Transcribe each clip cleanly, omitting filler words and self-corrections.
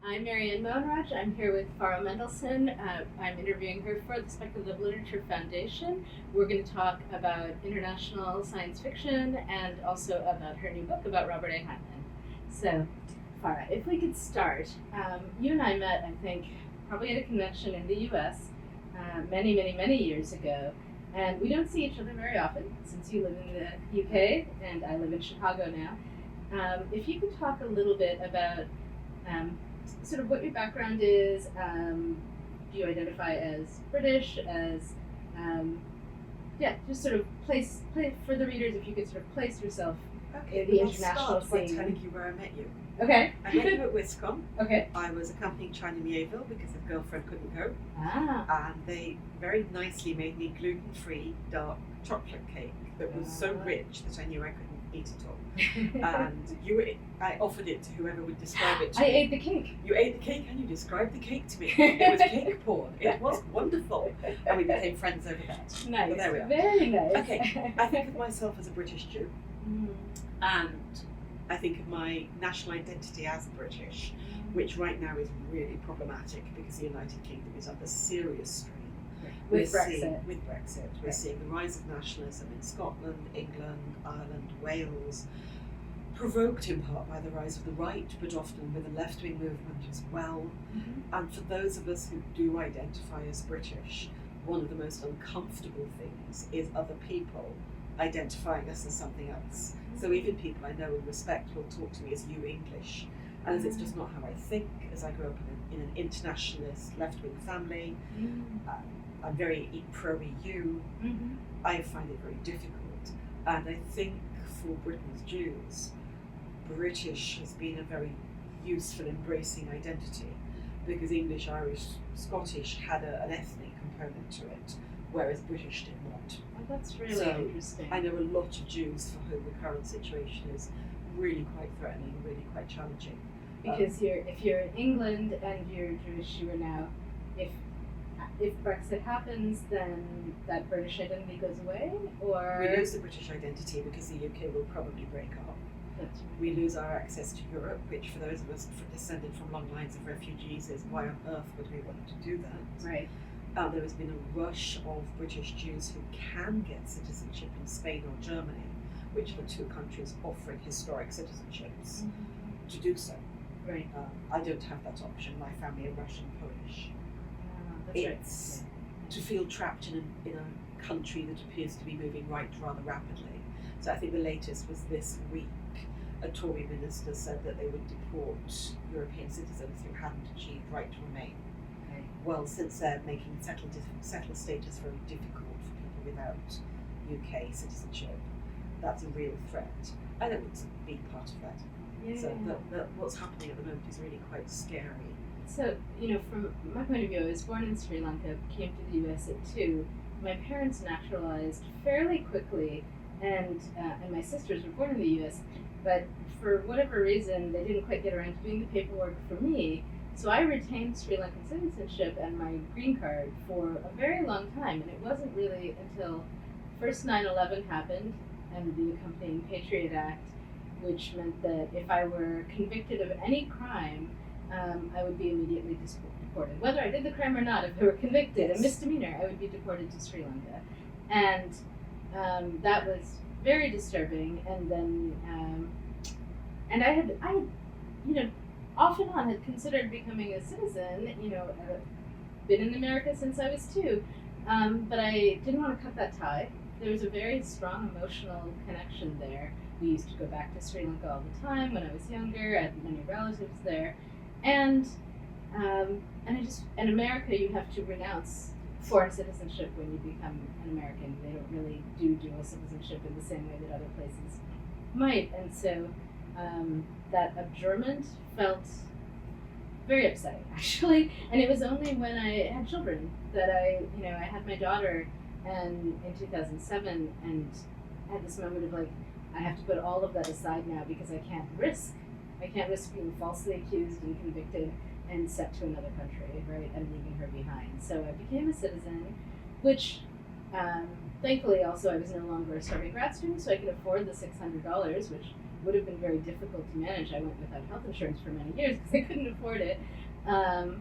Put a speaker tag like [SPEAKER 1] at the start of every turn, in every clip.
[SPEAKER 1] I'm Mary Anne Mohanraj. I'm here with Farah Mendelsohn. I'm interviewing her for the Speculative Literature Foundation. We're going to talk about international science fiction and also about her new book about Robert A. Highland. So, Farah, if we could start, you and I met, I think, probably at a convention in the US many years ago. And we don't see each other very often since you live in the UK and I live in Chicago now. If you could talk a little bit about sort of what your background is. Do you identify as British, as, just sort of place for the readers, if you could sort of place yourself in the international
[SPEAKER 2] scene. By telling you where I met you.
[SPEAKER 1] Okay.
[SPEAKER 2] I met you at WISCOM.
[SPEAKER 1] Okay.
[SPEAKER 2] I was accompanying China Mieville because the girlfriend couldn't go.
[SPEAKER 1] Ah.
[SPEAKER 2] And they very nicely made me gluten-free dark chocolate cake that was so rich that I knew I couldn't eat it all. And I offered it to whoever would describe it to me.
[SPEAKER 1] I ate the cake.
[SPEAKER 2] You ate the cake and you described the cake to me. It was cake porn. It was wonderful. And we became friends over that.
[SPEAKER 1] Nice.
[SPEAKER 2] So there we are.
[SPEAKER 1] Very nice.
[SPEAKER 2] Okay. I think of myself as a British Jew. And I think of my national identity as British, which right now is really problematic because the United Kingdom is under serious strain.
[SPEAKER 1] With Brexit.
[SPEAKER 2] We're seeing the rise of nationalism in Scotland, England, Ireland, Wales, provoked in part by the rise of the right, but often with a left-wing movement as well. And for those of us who do identify as British, one of the most uncomfortable things is other people identifying us as something else. So even people I know and respect will talk to me as you English, and as it's just not how I think, as I grew up in an internationalist left-wing family. I'm very pro-EU. I find it very difficult. And I think for Britain's Jews, British has been a very useful embracing identity because English, Irish, Scottish had an ethnic component to it, whereas British did not.
[SPEAKER 1] Oh, that's really interesting.
[SPEAKER 2] I know a lot of Jews for whom the current situation is really quite threatening, really quite challenging.
[SPEAKER 1] Because if you're in England and you're Jewish, you are now, if Brexit happens, then that British identity goes away, or
[SPEAKER 2] we lose the British identity because the UK will probably break up.
[SPEAKER 1] That's right.
[SPEAKER 2] We lose our access to Europe, which for those of us descended from long lines of refugees is why on earth would we want to do that?
[SPEAKER 1] Right.
[SPEAKER 2] There has been a rush of British Jews who can get citizenship in Spain or Germany, which are the two countries offering historic citizenships, to do so.
[SPEAKER 1] Right.
[SPEAKER 2] I don't have that option. My family are Russian, Polish.
[SPEAKER 1] That's
[SPEAKER 2] It's to feel trapped in a country that appears to be moving right rather rapidly. So I think the latest was this week. A Tory minister said that they would deport European citizens who hadn't achieved right to remain.
[SPEAKER 1] Okay.
[SPEAKER 2] Well, since they're making settled status very difficult for people without UK citizenship, that's a real threat. I don't want to be part of that.
[SPEAKER 1] Yeah.
[SPEAKER 2] So what's happening at the moment is really quite scary.
[SPEAKER 1] So, from my point of view, I was born in Sri Lanka, came to the US at 2. My parents naturalized fairly quickly, and my sisters were born in the US, but for whatever reason, they didn't quite get around to doing the paperwork for me. So I retained Sri Lankan citizenship and my green card for a very long time, and it wasn't really until first 9/11 happened and the accompanying Patriot Act, which meant that if I were convicted of any crime, I would be immediately deported. Whether I did the crime or not, if I were convicted, a misdemeanor, I would be deported to Sri Lanka. And that was very disturbing. And then, and I had, off and on had considered becoming a citizen, been in America since I was 2. But I didn't want to cut that tie. There was a very strong emotional connection there. We used to go back to Sri Lanka all the time when I was younger. I had many relatives there. And in America, you have to renounce foreign citizenship when you become an American. They don't really do dual citizenship in the same way that other places might. And so that abjurement felt very upsetting, actually. And it was only when I had children that I had my daughter and in 2007 and had this moment of I have to put all of that aside now because I can't risk being falsely accused and convicted and sent to another country, right, and leaving her behind. So I became a citizen, which thankfully also I was no longer a starving grad student, so I could afford the $600, which would have been very difficult to manage. I went without health insurance for many years because I couldn't afford it, and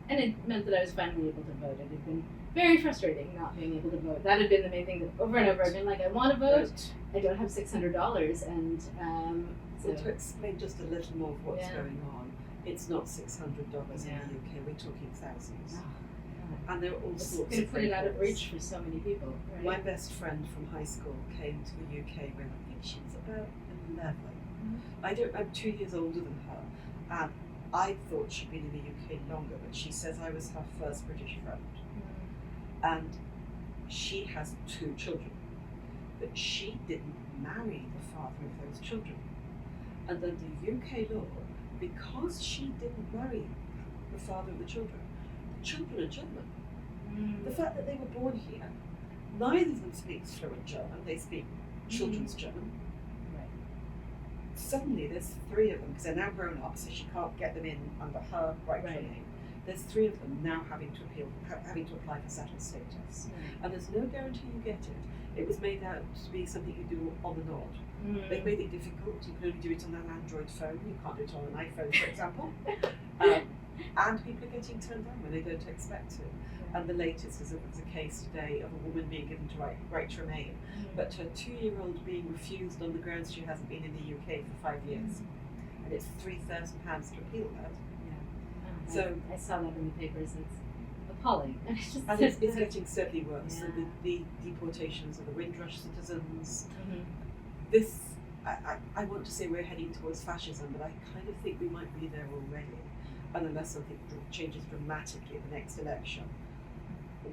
[SPEAKER 1] it meant that I was finally able to vote. It had been very frustrating not being able to vote. That had been the main thing that over and over I've been like, I want to vote. I don't have $600, and
[SPEAKER 2] so to explain just a little more of what's going on, it's not $600 in the UK. We're talking thousands.
[SPEAKER 1] Oh,
[SPEAKER 2] and there are all sorts of
[SPEAKER 1] going to put it out of reach for so many people. Right?
[SPEAKER 2] My best friend from high school came to the UK when I think she was about 11. Mm-hmm. I'm 2 years older than her, and I thought she'd been in the UK longer, but she says I was her first British friend. Mm-hmm. And she has 2 children, but she didn't marry the father of those children. And under UK law, because she didn't marry the father of the children are German. Mm. The fact that they were born here, neither of them speaks fluent German, they speak children's German. Right. Suddenly there's 3 of them, because they're now grown up, so she can't get them in under her rightful name. There's 3 of them now having to apply for settled status. And there's no guarantee you get it. It was made out to be something you do on the nod. They made it difficult. You can only do it on an Android phone. You can't do it on an iPhone, for example. And people are getting turned down when they don't expect to. And the latest is a case today of a woman being given to right to remain, but her 2-year-old being refused on the grounds she hasn't been in the UK for 5 years. And it's £3,000 to appeal that. So
[SPEAKER 1] I saw that in the papers. It's appalling.
[SPEAKER 2] It's getting steadily worse. So the deportations of the Windrush citizens. This, I want to say we're heading towards fascism, but I kind of think we might be there already. And unless something changes dramatically in the next election,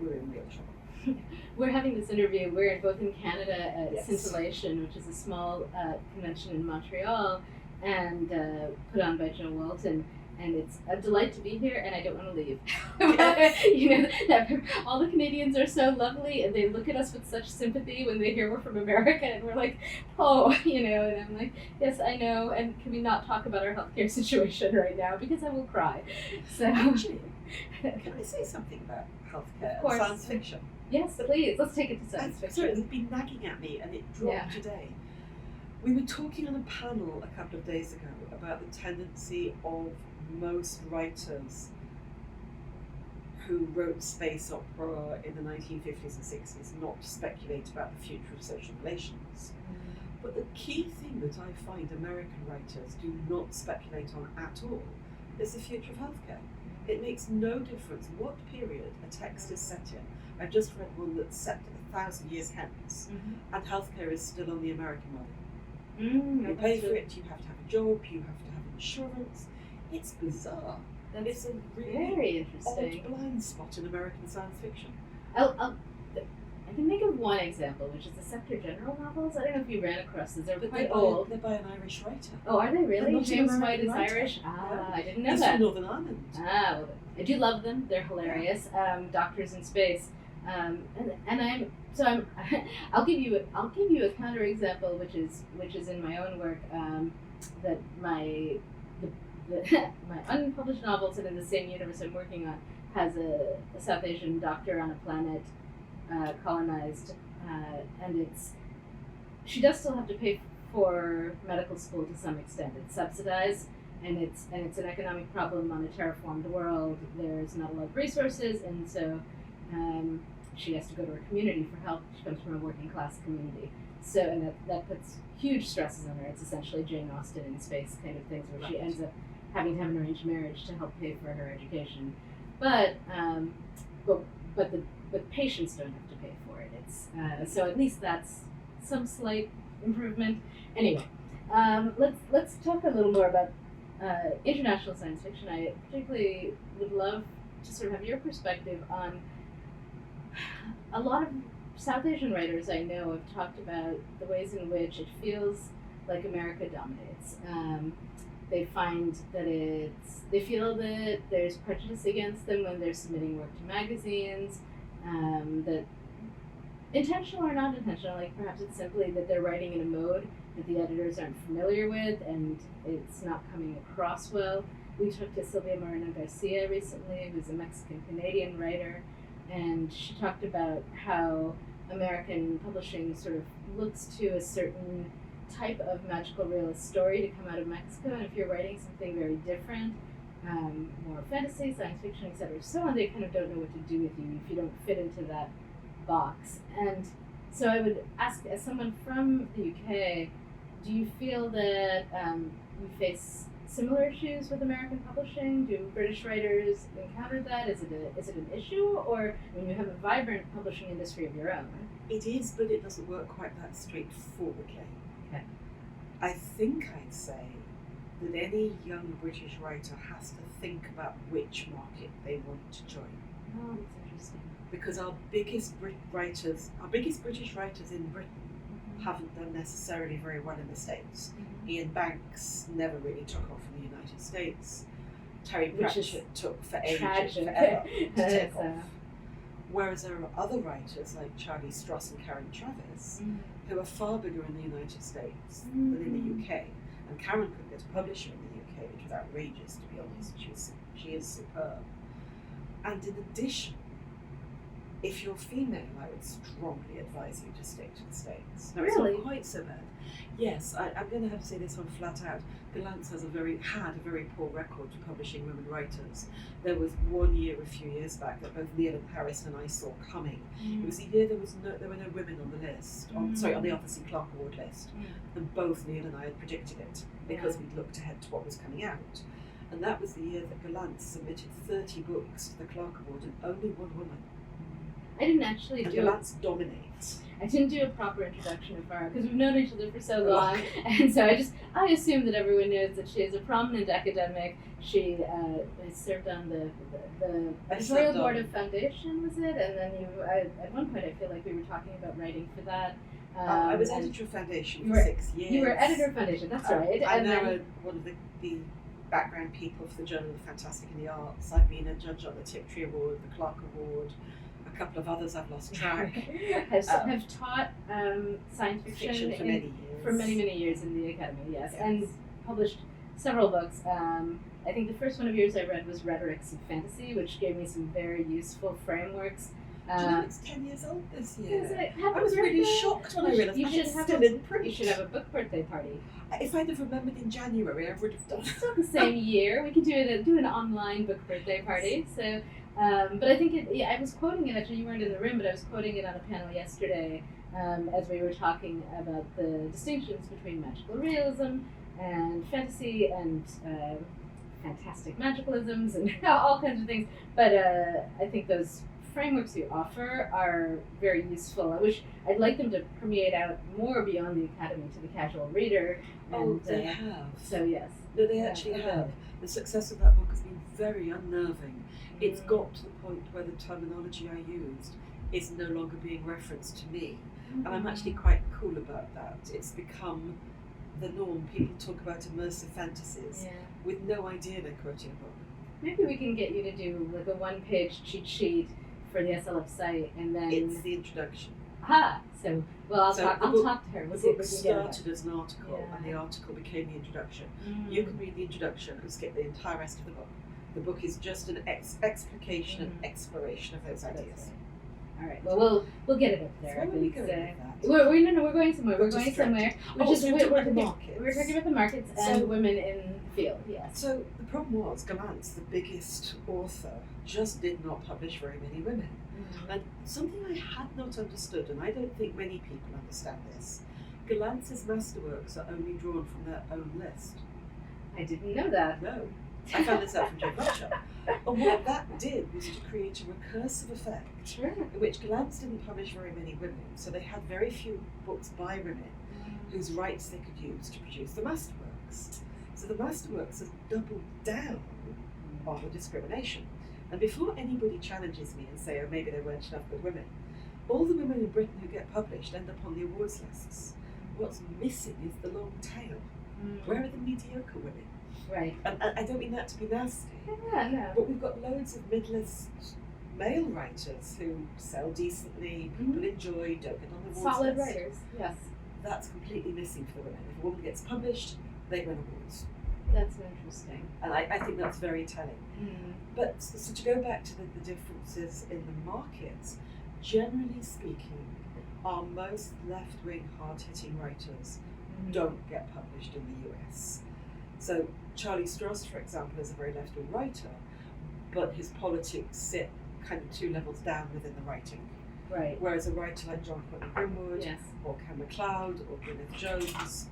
[SPEAKER 2] we're in real trouble.
[SPEAKER 1] We're having this interview. We're both in Canada at Fascination, which is a small convention in Montreal, and put on by Joe Walton. And it's a delight to be here, and I don't want to leave. All the Canadians are so lovely, and they look at us with such sympathy when they hear we're from America, and we're like, and I'm like, yes, I know, and can we not talk about our healthcare situation right now, because I will cry. So,
[SPEAKER 2] actually, can I say something about healthcare and science fiction?
[SPEAKER 1] Yes, please. Let's take it to science fiction.
[SPEAKER 2] Sorry, it's been nagging at me, and it dropped today. We were talking on a panel a couple of days ago about the tendency of most writers who wrote space opera in the 1950s and 60s not to speculate about the future of social relations. But the key thing that I find American writers do not speculate on at all is the future of healthcare. It makes no difference what period a text is set in. I just read one that's set 1,000 years hence, and healthcare is still on the American model. You pay for it, you have to have a job, you have to have insurance. It's bizarre. It's a really
[SPEAKER 1] very interesting
[SPEAKER 2] odd blind spot in American science fiction.
[SPEAKER 1] I can think of one example, which is the Secretary General novels. I don't know if you ran across these. They're quite old.
[SPEAKER 2] They're by an Irish writer.
[SPEAKER 1] Oh, are they really?
[SPEAKER 2] James
[SPEAKER 1] White is
[SPEAKER 2] writer.
[SPEAKER 1] Irish? I didn't know
[SPEAKER 2] He's
[SPEAKER 1] that.
[SPEAKER 2] from Northern Ireland.
[SPEAKER 1] Well, I do love them. They're hilarious. Doctors in Space. I'll give you a counterexample, which is in my own work, that my unpublished novel set in the same universe I'm working on has a South Asian doctor on a planet colonized, and she does still have to pay for medical school to some extent. It's subsidized, and it's an economic problem on a terraformed world. There's not a lot of resources, and so she has to go to her community for help. She comes from a working class community, so and that puts huge stresses on her. It's essentially Jane Austen in Space kind of things, where she ends up having to have an arranged marriage to help pay for her education, but patients don't have to pay for it. It's so at least that's some slight improvement. Anyway, let's talk a little more about international science fiction. I particularly would love to sort of have your perspective on a lot of South Asian writers I know have talked about the ways in which it feels like America dominates. They find that they feel that there's prejudice against them when they're submitting work to magazines, that intentional or not intentional, like perhaps it's simply that they're writing in a mode that the editors aren't familiar with and it's not coming across well. We talked to Silvia Moreno Garcia recently, who's a Mexican-Canadian writer, and she talked about how American publishing sort of looks to a certain type of magical realist story to come out of Mexico, and if you're writing something very different, more fantasy, science fiction, etc., so on, they kind of don't know what to do with you if you don't fit into that box. And so I would ask, as someone from the UK, do you feel that you face similar issues with American publishing? Do British writers encounter that? Is it an issue, or when you have a vibrant publishing industry of your own?
[SPEAKER 2] It is, but it doesn't work quite that straightforwardly.
[SPEAKER 1] Okay.
[SPEAKER 2] I think I'd say that any young British writer has to think about which market they want to join.
[SPEAKER 1] Oh, that's interesting.
[SPEAKER 2] Because our biggest British writers in Britain haven't done necessarily very well in the States. Ian Banks never really took off in the United States. Terry Pratchett took forever to take off. Whereas there are other writers like Charlie Stross and Karen Travis who are far bigger in the United States than in the UK. And Karen couldn't get a publisher in the UK, which was outrageous, to be honest. She is superb. And in addition, if you're female, I would strongly advise you to stick to the States. No, it's not quite so bad. Yes, I'm going to have to say this one flat out. Gollancz had a very poor record for publishing women writers. There was one year a few years back that both Neil and Paris and I saw coming. It was the year there were no women on the list, on the Arthur C. Clarke Award list, and both Neil and I had predicted it because we'd looked ahead to what was coming out. And that was the year that Gollancz submitted 30 books to the Clarke Award and only one woman.
[SPEAKER 1] I didn't actually
[SPEAKER 2] Gollancz dominates.
[SPEAKER 1] I didn't do a proper introduction of Farah because we've known each other for so long, and so I assume that everyone knows that she is a prominent academic. She served on the editorial board of Foundation, was it? And then at one point I feel like we were talking about writing for that.
[SPEAKER 2] I was editor of Foundation for 6 years.
[SPEAKER 1] You were editor of Foundation, that's right.
[SPEAKER 2] I'm now one of the background people for the Journal of Fantastic and the Arts. I've been a judge on the Tiptree Award, the Clarke Award, a couple of others I've lost track.
[SPEAKER 1] have taught science fiction
[SPEAKER 2] for
[SPEAKER 1] many years in the Academy, yes, and published several books. I think the first one of yours I read was Rhetorics of Fantasy, which gave me some very useful frameworks.
[SPEAKER 2] Do you know it's 10 years old this year?
[SPEAKER 1] I
[SPEAKER 2] was really shocked when I realised it's still in print.
[SPEAKER 1] You should have a book birthday party.
[SPEAKER 2] If I'd have remembered in January, I would have done.
[SPEAKER 1] It's not the same year. We could do an online book birthday party. So, but I think I was quoting it. Actually, you weren't in the room, but I was quoting it on a panel yesterday as we were talking about the distinctions between magical realism and fantasy and fantastic magicalisms and all kinds of things. But I think those frameworks you offer are very useful. I'd like them to permeate out more beyond the Academy to the casual reader. And,
[SPEAKER 2] they have.
[SPEAKER 1] So yes.
[SPEAKER 2] No, they actually have. The success of that book has been very unnerving. It's got to the point where the terminology I used is no longer being referenced to me. And I'm actually quite cool about that. It's become the norm. People talk about immersive fantasies with no idea they're quoting a book.
[SPEAKER 1] Maybe we can get you to do like a one-page cheat sheet for the SLF site, and then
[SPEAKER 2] it's the introduction.
[SPEAKER 1] So I'll talk to her.
[SPEAKER 2] The book started as an article, and the article became the introduction. You can read the introduction and skip the entire rest of the book. The book is just an explication and exploration of those ideas.
[SPEAKER 1] All right. Well, we'll get it up there.
[SPEAKER 2] Where are we going with that?
[SPEAKER 1] We're going somewhere. We're talking about the markets and women in the field. Yes.
[SPEAKER 2] So the problem was Gollancz, the biggest author, just did not publish very many women. And something I had not understood, and I don't think many people understand this, Gollantz's masterworks are only drawn from their own list.
[SPEAKER 1] I didn't know that.
[SPEAKER 2] No. I found this out from Jane Butcher. And what that did was to create a recursive effect in which Gollancz didn't publish very many women, so they had very few books by women whose rights they could use to produce the masterworks. So the masterworks has doubled down on the discrimination. And before anybody challenges me and say, oh, maybe there weren't enough good women, all the women in Britain who get published end up on the awards lists. What's missing is the long tail. Where are the mediocre women?
[SPEAKER 1] Right.
[SPEAKER 2] And I don't mean that to be nasty.
[SPEAKER 1] No.
[SPEAKER 2] But we've got loads of mid-list male writers who sell decently, people enjoy, don't get on the awards
[SPEAKER 1] solid
[SPEAKER 2] list.
[SPEAKER 1] writers, yes.
[SPEAKER 2] That's completely missing for the women. If a woman gets published, they win awards.
[SPEAKER 1] That's interesting.
[SPEAKER 2] And I think that's very telling. But so to go back to the differences in the markets, generally speaking, our most left-wing, hard-hitting writers don't get published in the US. So Charlie Stross, for example, is a very left-wing writer, but his politics sit kind of 2 levels down within the writing.
[SPEAKER 1] Right.
[SPEAKER 2] Whereas a writer like John Courtney Grimwood
[SPEAKER 1] Yes.
[SPEAKER 2] or Ken MacLeod or Gwyneth Jones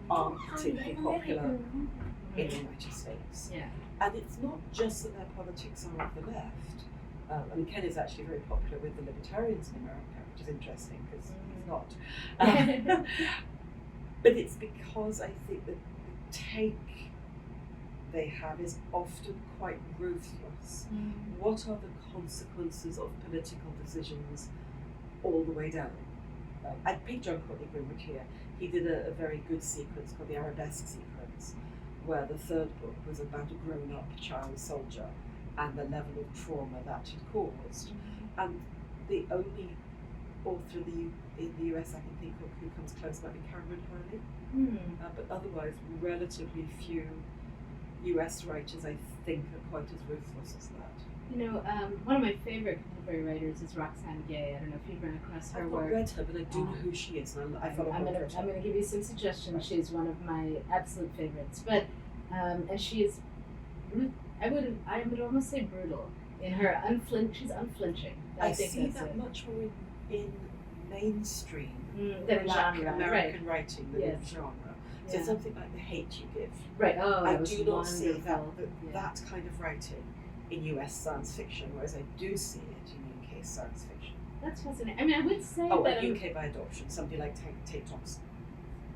[SPEAKER 2] aren't particularly popular in the United States.
[SPEAKER 1] Yeah.
[SPEAKER 2] And it's not just that their politics are of the left. I mean, Ken is actually very popular with the libertarians in America, which is interesting because he's not. But it's because I think that the take they have is often quite ruthless. What are the consequences of political decisions all the way down? I picked John Courtney Grimwood here. He did a very good sequence called the Arabesque sequence, where the 3rd book was about a grown-up child soldier and the level of trauma that it caused. And the only author in the US I can think of who comes close might be Cameron Hurley. But otherwise, relatively few US writers, I think, are quite as ruthless as that.
[SPEAKER 1] You know, one of my favorite contemporary writers is Roxane Gay. I don't know if you've run across her work.
[SPEAKER 2] I've not read her, but I do know who she is, and I follow her.
[SPEAKER 1] I'm going to give you some suggestions. She's one of my absolute favorites. But and she is, I would almost say brutal in her she's unflinching.
[SPEAKER 2] I see that much more in mainstream
[SPEAKER 1] than genre,
[SPEAKER 2] American writing than in genre. So
[SPEAKER 1] Yeah.
[SPEAKER 2] something like The Hate You Give.
[SPEAKER 1] Right. Oh,
[SPEAKER 2] I
[SPEAKER 1] that was
[SPEAKER 2] do not see
[SPEAKER 1] wonderful.
[SPEAKER 2] that kind of writing in US science fiction, whereas I do see it in UK science fiction.
[SPEAKER 1] That's fascinating. I mean, I would say
[SPEAKER 2] Oh,
[SPEAKER 1] that
[SPEAKER 2] and UK by adoption, somebody like Tate Thompson.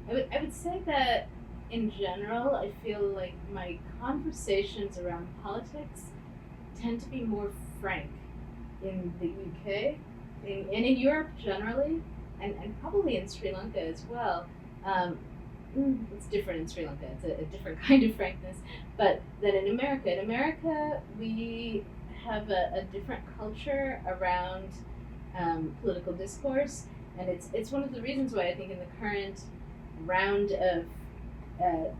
[SPEAKER 1] I would say that in general, I feel like my conversations around politics tend to be more frank in the UK and in Europe generally, and probably in Sri Lanka as well. It's different in Sri Lanka. It's a different kind of frankness, but than in America. In America, we have a different culture around political discourse, and it's one of the reasons why I think in the current round of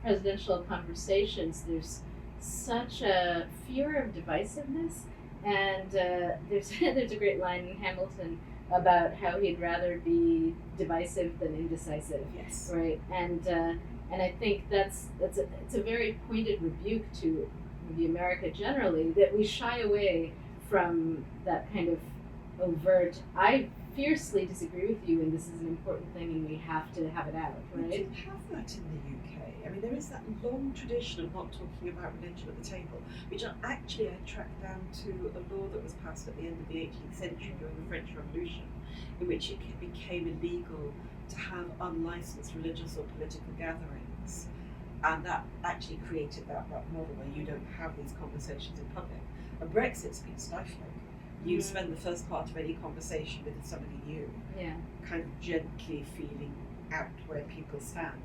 [SPEAKER 1] presidential conversations, there's such a fear of divisiveness, and there's a great line in Hamilton about how he'd rather be divisive than indecisive.
[SPEAKER 2] Yes.
[SPEAKER 1] Right, and I think it's a very pointed rebuke to the America generally that we shy away from that kind of overt. I fiercely disagree with you, and this is an important thing, and we have to have it out. Right?
[SPEAKER 2] We do have that in the UK. I mean, there is that long tradition of not talking about religion at the table, which I tracked down to a law that was passed at the end of the 18th century during the French Revolution, in which it became illegal to have unlicensed religious or political gatherings. And that actually created that model where you don't have these conversations in public. And Brexit's been stifling. You spend the first part of any conversation with somebody new, kind of gently feeling out where people stand.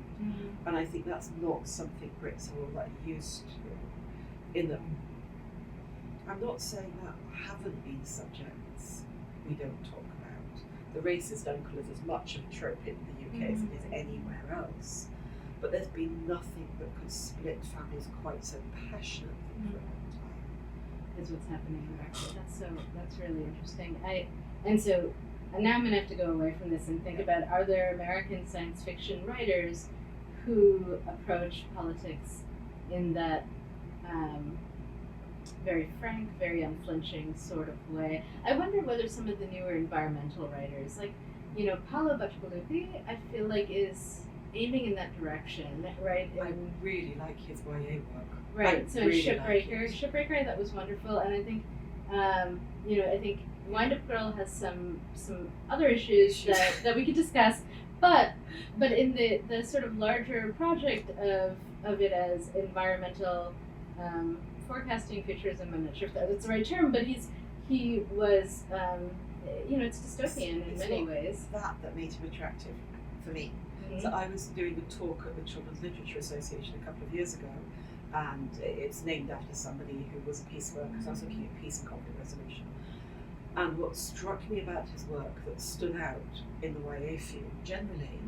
[SPEAKER 2] And I think that's not something Brits are all that used to. In them, I'm not saying that haven't been subjects we don't talk about. The racist uncle is as much of a trope in the UK as it is anywhere else. But there's been nothing that could split families quite so passionately for a long time.
[SPEAKER 1] Is what's happening in Brexit. That's really interesting. And now I'm going to have to go away from this and think about, are there American science fiction writers who approach politics in that very frank, very unflinching sort of way? I wonder whether some of the newer environmental writers, like, Paolo Bacigalupi, I feel like is aiming in that direction, right?
[SPEAKER 2] I really like his YA work.
[SPEAKER 1] Right. So
[SPEAKER 2] really
[SPEAKER 1] Shipbreaker, I thought was wonderful, and I think, I think Wind Up Girl has some other issues that we could discuss, but in the sort of larger project of it as environmental forecasting futurism, I'm not sure if that's the right term, but he was it's dystopian in many ways.
[SPEAKER 2] That made him attractive for me. So I was doing a talk at the Children's Literature Association a couple of years ago, and it's named after somebody who was a peace worker, so I was looking at peace and conflict resolution. And what struck me about his work that stood out in the YA field generally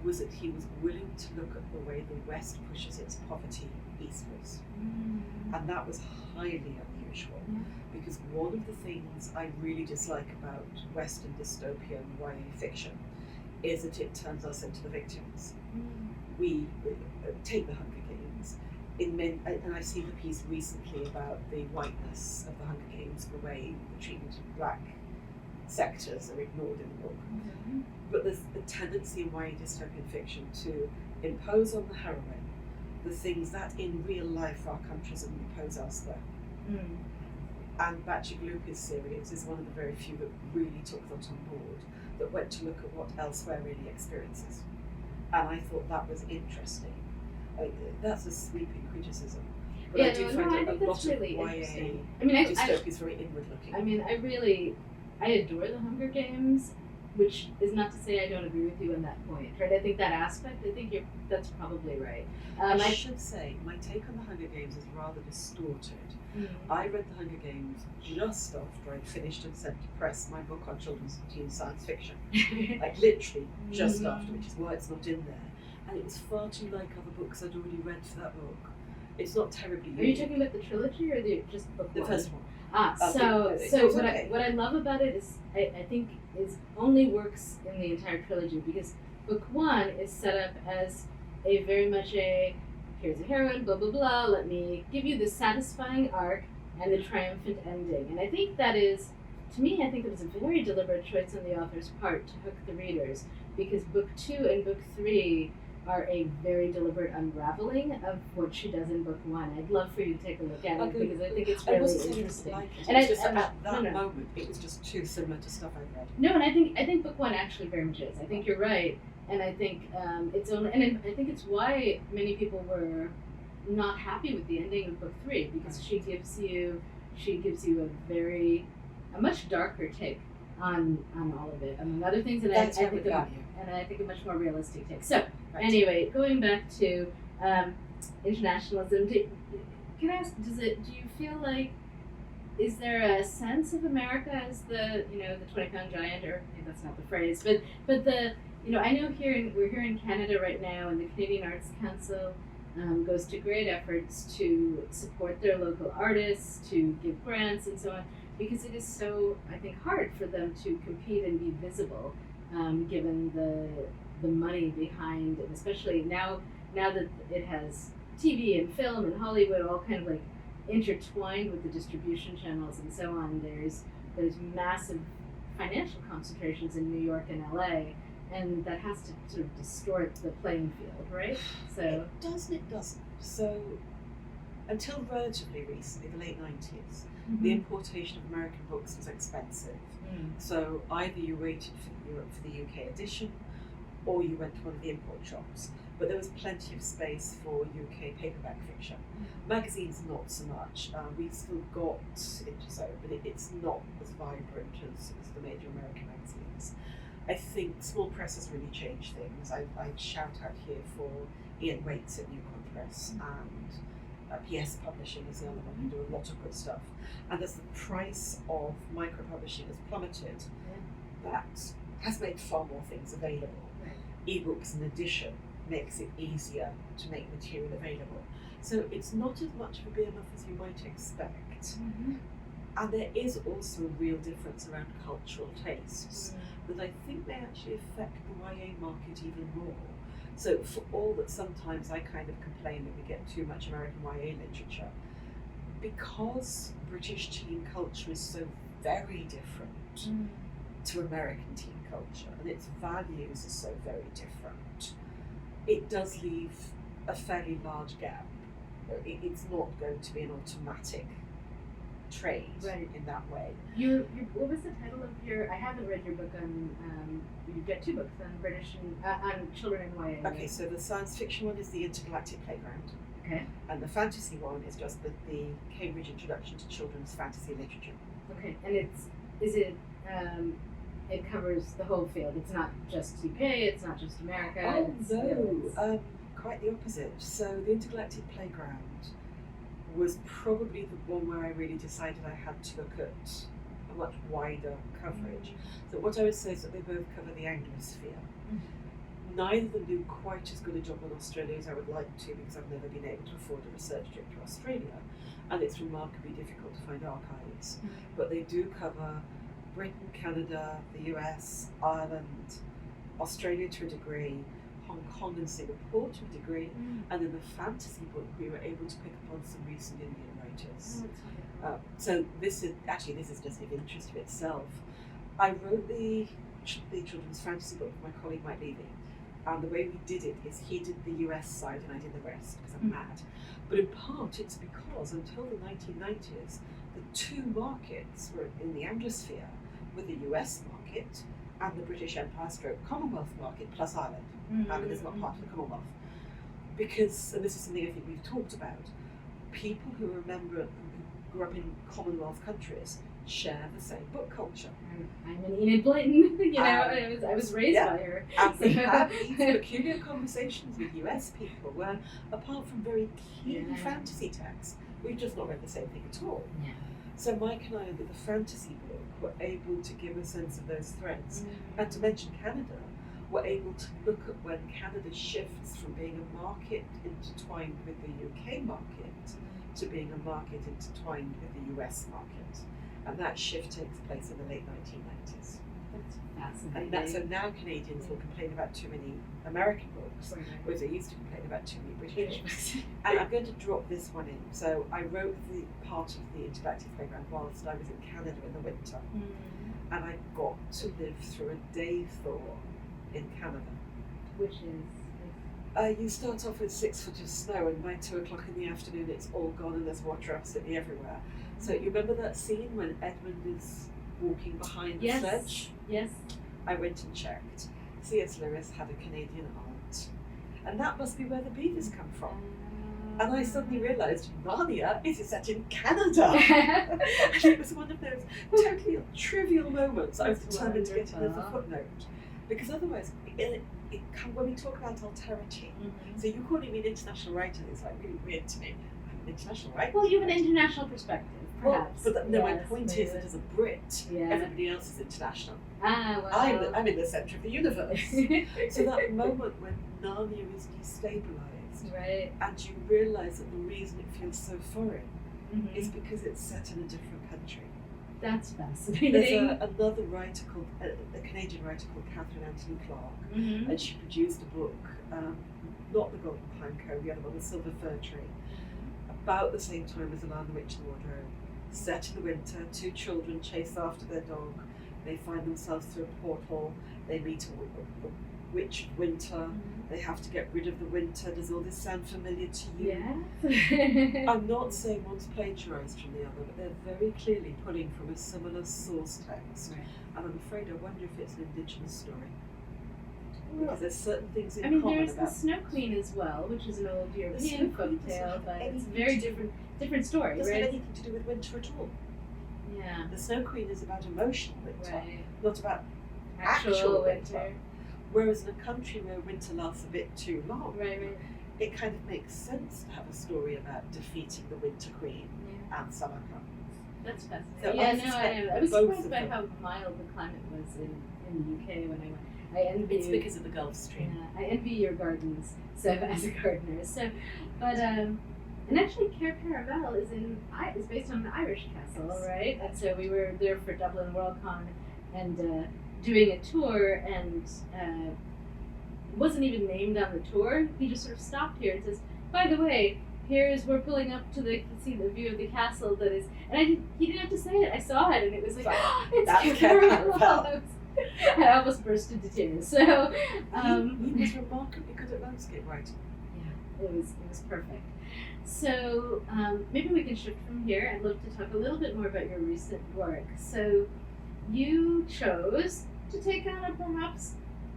[SPEAKER 2] was that he was willing to look at the way the West pushes its poverty eastwards. And that was highly unusual, because one of the things I really dislike about Western dystopian YA fiction is that it turns us into the victims. We take the Hunger Games, and I've seen the piece recently about the whiteness of the Hunger Games, the way the treatment of black sectors are ignored in the book. But there's a tendency in YA dystopian fiction to impose on the heroine the things that in real life our countries would impose elsewhere. And Bacigalupi's series is one of the very few that really took that on board, that went to look at what elsewhere really experiences. And I thought that was interesting. That's a sweeping criticism. But I do find a lot of
[SPEAKER 1] really
[SPEAKER 2] YA dystopia is very inward looking.
[SPEAKER 1] I mean, I adore the Hunger Games, which is not to say I don't agree with you on that point, right? I think that aspect, that's probably right.
[SPEAKER 2] I should say, my take on the Hunger Games is rather distorted. I read the Hunger Games just after I'd finished and sent to press my book on children's and teen science fiction. Like literally just after, which is why it's not in there. And it was far too like other books I'd already read for that book. It's not terribly
[SPEAKER 1] Are you talking about the trilogy or just book one?
[SPEAKER 2] The first one.
[SPEAKER 1] So what I love about it is I think is only works in the entire trilogy, because book one is set up as a very much here's a heroine, blah blah blah, let me give you the satisfying arc and the triumphant ending. And I think that is, to me, I think it was a very deliberate choice on the author's part to hook the readers, because book two and book three are a very deliberate unraveling of what she does in book one. I'd love for you to take a look at it, because I think it's really interesting.
[SPEAKER 2] That moment, it was just too similar to stuff I've read.
[SPEAKER 1] No, and I think book one actually very much is. I think you're right, and I think it's only, and I think it's why many people were not happy with the ending of book three, because she gives you a much darker take on all of it, among other things, and I think a much more realistic take. So anyway, going back to internationalism, can I ask, do you feel like, is there a sense of America as the 20-pound giant, or maybe that's not the phrase, but the, I know we're here in Canada right now, and the Canadian Arts Council goes to great efforts to support their local artists, to give grants and so on, because it is so, I think, hard for them to compete and be visible, given the money behind it, especially now that it has TV and film and Hollywood all kind of like intertwined with the distribution channels and so on. There's massive financial concentrations in New York and LA, and that has to sort of distort the playing field, right? So
[SPEAKER 2] it does and it doesn't. So until relatively recently, the late 90s, the importation of American books was expensive. So either you waited for the UK edition, or you went to one of the import shops. But there was plenty of space for UK paperback fiction. Magazines, not so much. We've still got Interzo, but it's not as vibrant as the major American magazines. I think small presses really change things. I'd shout out here for Ian Waits at New Press, and PS Publishing is the other one who do a lot of good stuff. And as the price of micro-publishing has plummeted, that has made far more things available. Ebooks in addition makes it easier to make material available. So it's not as much of a behemoth as you might expect. And there is also a real difference around cultural tastes that I think may actually affect the YA market even more. So for all that sometimes I kind of complain that we get too much American YA literature, because British teen culture is so very different to American teen culture, and its values are so very different, it does leave a fairly large gap. It's not going to be an automatic trade in that way. What was the title of your? I haven't read your book on. You've got two books on British and on children in YA. Okay, so the science fiction one is the Intergalactic Playground. Okay. And the fantasy one is just the Cambridge Introduction to Children's Fantasy Literature. Okay, and it covers the whole field. It's not just UK. It's not just America. Oh no, quite the opposite. So the Intergalactic Playground was probably the one where I really decided I had to look at a much wider coverage. So what I would say is that they both cover the Anglosphere. Neither of them do quite as good a job in Australia as I would like to, because I've never been able to afford a research trip to Australia, and it's remarkably difficult to find archives. But they do cover Britain, Canada, the US, Ireland, Australia to a degree, Hong Kong and Singapore to a degree, and in the fantasy book we were able to pick up on some recent Indian writers. So this is just of interest of itself. I wrote the children's fantasy book with my colleague Mike Levy, and the way we did it is he did the US side and I did the rest because I'm mad. But in part it's because until the 1990s the two markets were in the Anglosphere with the US market and the British Empire / Commonwealth market plus Ireland. Ireland is not part of the Commonwealth. Because, and this is something I think we've talked about, people who remember who grew up in Commonwealth countries share the same book culture.
[SPEAKER 1] I'm an Enid Blyton, I was raised by her.
[SPEAKER 2] And we have these peculiar conversations with US people where, apart from very key fantasy texts, we've just not read the same thing at all.
[SPEAKER 1] Yeah.
[SPEAKER 2] So Mike and I, with the fantasy book, were able to give a sense of those threads. And to mention Canada, we're able to look at when Canada shifts from being a market intertwined with the UK market to being a market intertwined with the US market. And that shift takes place in the late 1990s.
[SPEAKER 1] That's fascinating.
[SPEAKER 2] And so now Canadians will complain about too many American books, whereas they used to complain about too many British books. And I'm going to drop this one in. So I wrote the part of the Intergalactic Playground whilst I was in Canada in the winter. And I got to live through a day thaw in Canada.
[SPEAKER 1] Which is?
[SPEAKER 2] You start off with 6 foot of snow, and by 2 o'clock in the afternoon it's all gone and there's water absolutely everywhere. So you remember that scene when Edmund is walking behind the sledge?
[SPEAKER 1] Yes.
[SPEAKER 2] I went and checked. C.S. Lewis had a Canadian aunt, and that must be where the beavers come from. And I suddenly realised Narnia is set in Canada. And it was one of those totally trivial moments I was determined to get in as a footnote. Because otherwise, when we talk about alterity, so you calling me an international writer is like really weird to me. I'm an international writer.
[SPEAKER 1] Well, you have an international perspective, perhaps.
[SPEAKER 2] Well, but my point is that as a Brit, everybody else is international. I'm in the centre of the universe. So that moment when Narnia is destabilised, and you realise that the reason it feels so foreign is because it's set in a different country.
[SPEAKER 1] That's fascinating.
[SPEAKER 2] There's another writer called, a Canadian writer called Catherine Anthony Clark, and she produced a book, not The Golden Pine Cone, the other one, The Silver Fir Tree, about the same time as The Lion, the Witch and the Wardrobe. Set in the winter, 2 children chase after their dog, they find themselves through a portal, they meet a witch of winter, they have to get rid of the winter. Does all this sound familiar to you?
[SPEAKER 1] Yes.
[SPEAKER 2] I'm not saying one's plagiarised from the other, but they're very clearly pulling from a similar source text. And I'm afraid I wonder if it's an Indigenous story. Because there's certain things in common about.
[SPEAKER 1] There's the Snow Queen as well, which is an old European folktale, but it's a very different story.
[SPEAKER 2] It doesn't have anything to do with winter at all.
[SPEAKER 1] Yeah.
[SPEAKER 2] The Snow Queen is about emotional winter, not about
[SPEAKER 1] actual winter.
[SPEAKER 2] Whereas in a country where winter lasts a bit too long, it kind of makes sense to have a story about defeating the Winter Queen and summer comes.
[SPEAKER 1] That's fascinating.
[SPEAKER 2] So
[SPEAKER 1] I know. I was surprised by how mild the climate was in the UK when I went.
[SPEAKER 2] It's because of the Gulf Stream.
[SPEAKER 1] Yeah, I envy your gardens, so as a gardener. And actually, Cair Paravel is based on an Irish castle, right? And so we were there for Dublin Worldcon and doing a tour, and it wasn't even named on the tour. He just sort of stopped here and says, "By the way, we're pulling up to see the view of the castle that is," and he didn't have to say it. I saw it, and it was like, it's Cair Paravel. I almost burst into tears. So
[SPEAKER 2] he was remarkably good at landscape writing.
[SPEAKER 1] Yeah, it was perfect. So maybe we can shift from here. I'd love to talk a little bit more about your recent work. So you chose to take on a perhaps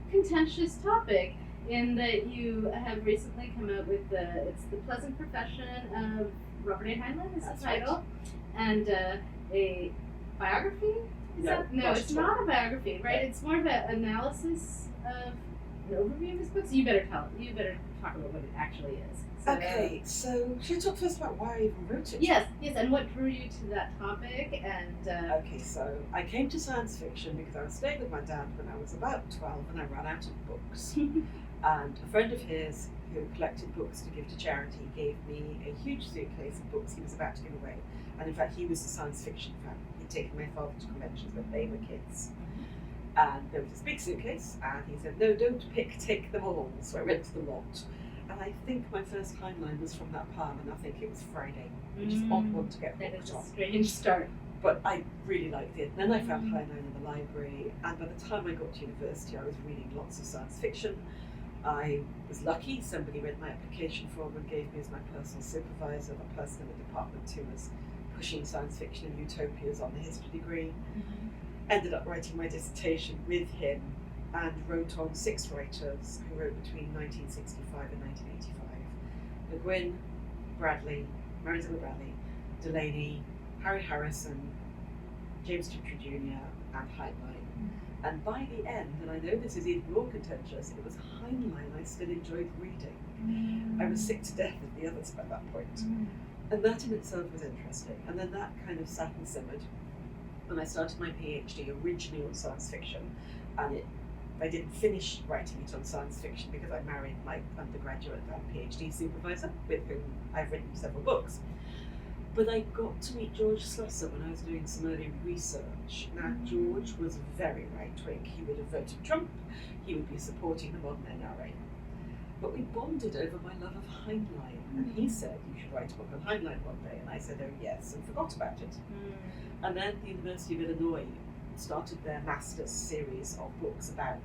[SPEAKER 1] contentious topic in that you have recently come out with it's The Pleasant Profession of Robert A. Highland is the title, and a biography. No, it's not a biography, right? It's more of an analysis of an overview of his books. You better talk about what it actually is.
[SPEAKER 2] So should I talk first about why I even wrote it?
[SPEAKER 1] Yes, and what drew you to that topic? And
[SPEAKER 2] so I came to science fiction because I was staying with my dad when I was about 12 and I ran out of books. And a friend of his who collected books to give to charity gave me a huge suitcase of books he was about to give away. And in fact, he was a science fiction fan. He'd taken my father to conventions when they were kids. And there was this big suitcase, and he said, no, don't take them all. So I read the lot. And I think my first Heinlein was from that poem, and I think it was Friday, which is an odd one to get
[SPEAKER 1] That
[SPEAKER 2] hooked
[SPEAKER 1] is a
[SPEAKER 2] on.
[SPEAKER 1] strange start.
[SPEAKER 2] But I really liked it. Then I found Highland in the library, and by the time I got to university, I was reading lots of science fiction. I was lucky, somebody read my application form and gave me as my personal supervisor, the person in the department who was pushing science fiction and utopias on the history degree. Ended up writing my dissertation with him and wrote on 6 writers who wrote between 1965 and 1985. Le Guin, Bradley, Mary Anne Mohanraj, Delaney, Harry Harrison, James Tiptree Jr. and Heinlein. And by the end, and I know this is even more contentious, it was Heinlein I still enjoyed reading. I was sick to death of the others by that point. And that in itself was interesting. And then that kind of sat and simmered. And I started my PhD originally on science fiction, and I didn't finish writing it on science fiction because I married my undergraduate and PhD supervisor, with whom I've written several books. But I got to meet George Slusser when I was doing some early research. Now, George was very right-wing. He would have voted Trump. He would be supporting the modern NRA. But we bonded over my love of Heinlein. And he said, you should write a book on Heinlein one day. And I said, oh yes, and forgot about it. And then the University of Illinois started their master's series of books about,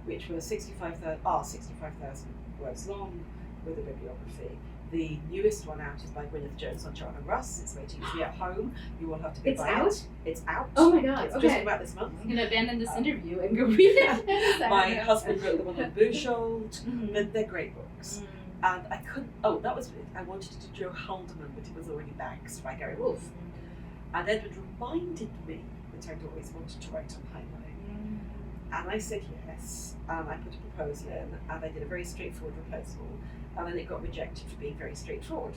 [SPEAKER 2] which were 65,000 words long with a bibliography. The newest one out is by Gwyneth Jones on John and Russ. It's waiting to be at home. You will have to go
[SPEAKER 1] It's
[SPEAKER 2] buy
[SPEAKER 1] out?
[SPEAKER 2] it. It's out.
[SPEAKER 1] Oh my god,
[SPEAKER 2] It's
[SPEAKER 1] okay.
[SPEAKER 2] just about this month.
[SPEAKER 1] I'm going to abandon this interview and go read it.
[SPEAKER 2] My husband wrote the one on Bouchold. They're great books. And I couldn't, that was it. I wanted to do Joe Haldeman, but it was already backed by Gary Wolfe. And Edward reminded me that I'd always wanted to write on Heinlein. And I said yes, and I put a proposal in, and I did a very straightforward proposal, and then it got rejected for being very straightforward.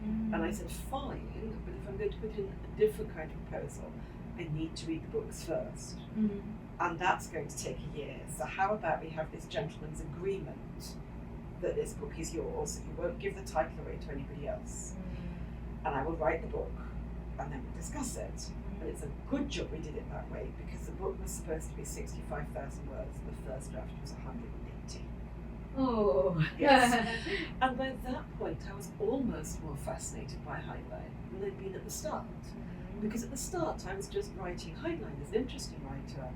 [SPEAKER 2] And I said, fine, but if I'm going to put in a different kind of proposal, I need to read the books first. And that's going to take a year. So how about we have this gentleman's agreement that this book is yours, that you won't give the title away to anybody else. And I will write the book, and then we'll discuss it. And it's a good job we did it that way, because the book was supposed to be 65,000 words, and the first draft was 180.
[SPEAKER 1] Oh.
[SPEAKER 2] Yes. And by that point, I was almost more fascinated by Heinlein than I'd been at the start. Because at the start, I was just writing Heinlein as an interesting writer,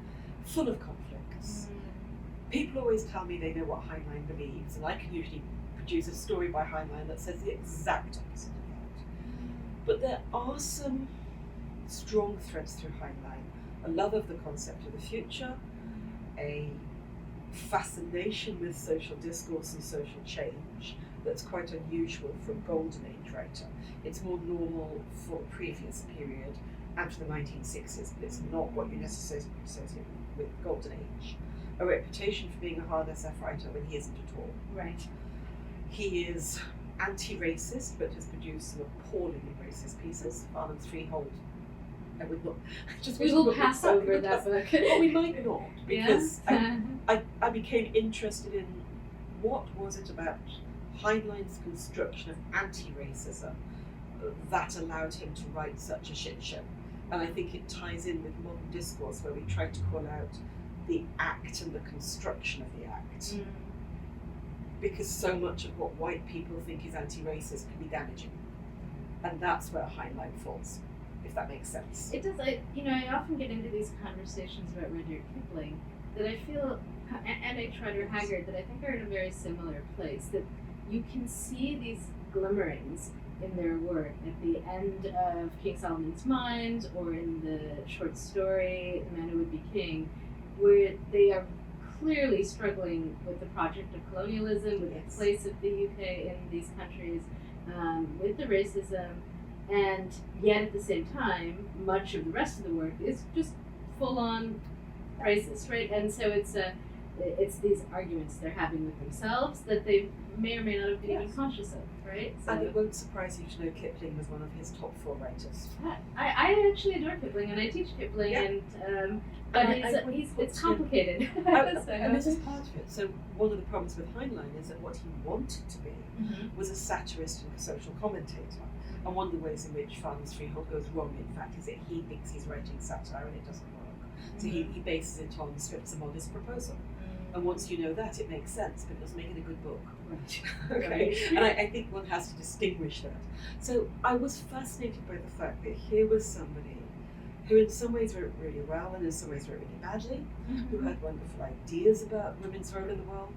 [SPEAKER 2] full of conflicts. People always tell me they know what Heinlein believes, and I can usually produce a story by Heinlein that says the exact opposite of that. But there are some strong threads through Heinlein. A love of the concept of the future, a fascination with social discourse and social change that's quite unusual for a golden age writer. It's more normal for the previous period and for the 1960s, but it's not what you necessarily associate with golden age. A reputation for being a hard SF writer when he isn't at all.
[SPEAKER 1] Right.
[SPEAKER 2] He is anti-racist, but has produced some appallingly racist pieces. Farnham's Freehold. I would not.
[SPEAKER 1] We will pass over that book.
[SPEAKER 2] Well, we might not, because
[SPEAKER 1] Yeah.
[SPEAKER 2] I became interested in what was it about Heinlein's construction of anti-racism that allowed him to write such a shit show. And I think it ties in with modern discourse, where we try to call out the act and the construction of the act. Because so much of what white people think is anti-racist can be damaging. And that's where Heinlein falls, if that makes sense.
[SPEAKER 1] It does. I often get into these conversations about Rudyard Kipling that I feel, and H. Rider Haggard, that I think are in a very similar place, that you can see these glimmerings in their work at the end of King Solomon's Mines, or in the short story The Man Who Would Be King, where they are clearly struggling with the project of colonialism, with the place of the UK in these countries, with the racism, and yet at the same time, much of the rest of the work is just full-on racist, right? And so it's these arguments they're having with themselves that they may or may not have been even conscious of, right? So,
[SPEAKER 2] and it won't surprise you to know Kipling was one of his top 4 writers.
[SPEAKER 1] I actually adore Kipling, and I teach Kipling, and but it's complicated.
[SPEAKER 2] And this is part of it. So one of the problems with Heinlein is that what he wanted to be was a satirist and a social commentator. And one of the ways in which Farnham's Freehold goes wrong, in fact, is that he thinks he's writing satire and it doesn't work. So he bases it on scripts of modest proposal. And once you know that, it makes sense, but it doesn't make it a good book.
[SPEAKER 1] Right.
[SPEAKER 2] Okay?
[SPEAKER 1] Right.
[SPEAKER 2] And I think one has to distinguish that. So I was fascinated by the fact that here was somebody who in some ways wrote really well and in some ways wrote really badly, who had wonderful ideas about women's role in the world,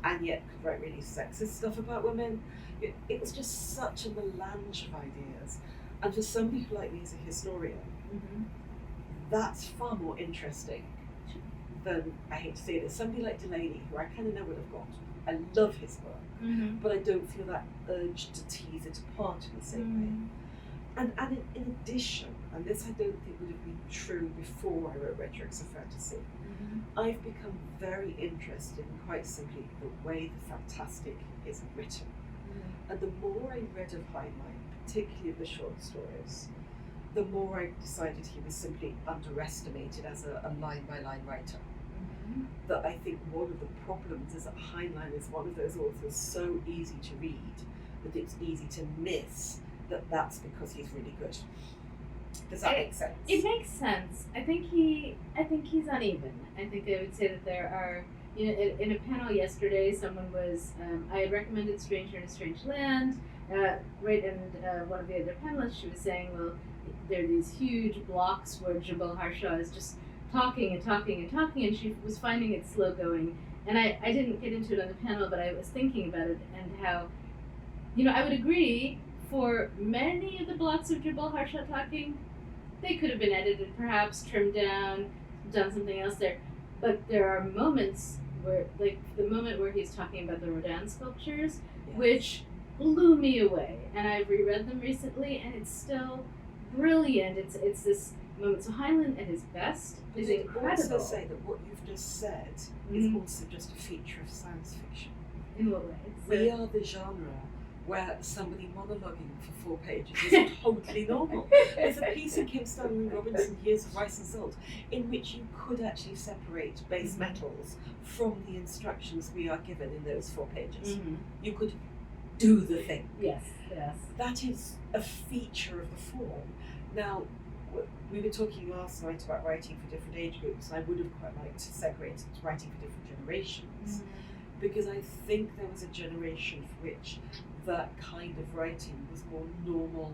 [SPEAKER 2] and yet could write really sexist stuff about women. It was just such a melange of ideas. And for somebody who like me as a historian, that's far more interesting than, I hate to say it, somebody like Delaney, who I kind of know what I've got. I love his work, but I don't feel that urge to tease it apart in the same way. And in addition, and this I don't think would have been true before I wrote Rhetorics of Fantasy, I've become very interested in, quite simply, the way the fantastic is written. And the more I read of Highland, particularly of the short stories, the more I decided he was simply underestimated as a line-by-line writer. That I think one of the problems is that Highland is one of those authors so easy to read that it's easy to miss that that's because he's really good. Does that make sense?
[SPEAKER 1] It makes sense. I think he's uneven. I think I would say that there are, in a panel yesterday, someone was, I had recommended Stranger in a Strange Land, right, and one of the other panelists, she was saying, well, there are these huge blocks where Jabal Harshaw is just talking and talking and talking, and she was finding it slow going. And I didn't get into it on the panel, but I was thinking about it and how, I would agree, for many of the blocks of Jabal Harshaw talking, they could have been edited, perhaps trimmed down, done something else there. But there are moments where, like the moment where he's talking about the Rodin sculptures, which blew me away. And I've reread them recently, and it's still brilliant. It's this moment. So Highland at his best is incredible.
[SPEAKER 2] I would also say that what you've just said is also just a feature of science fiction.
[SPEAKER 1] In what way?
[SPEAKER 2] We are the genre where somebody monologuing for 4 pages is totally normal. There's a piece in Kim Stanley and Robinson, Years of Rice and Salt, in which you could actually separate base metals from the instructions we are given in those 4 pages. You could do the thing.
[SPEAKER 1] Yes, yes.
[SPEAKER 2] That is a feature of the form. Now, we were talking last night about writing for different age groups, and I would have quite liked to segregate writing for different generations, because I think there was a generation for which that kind of writing was more normal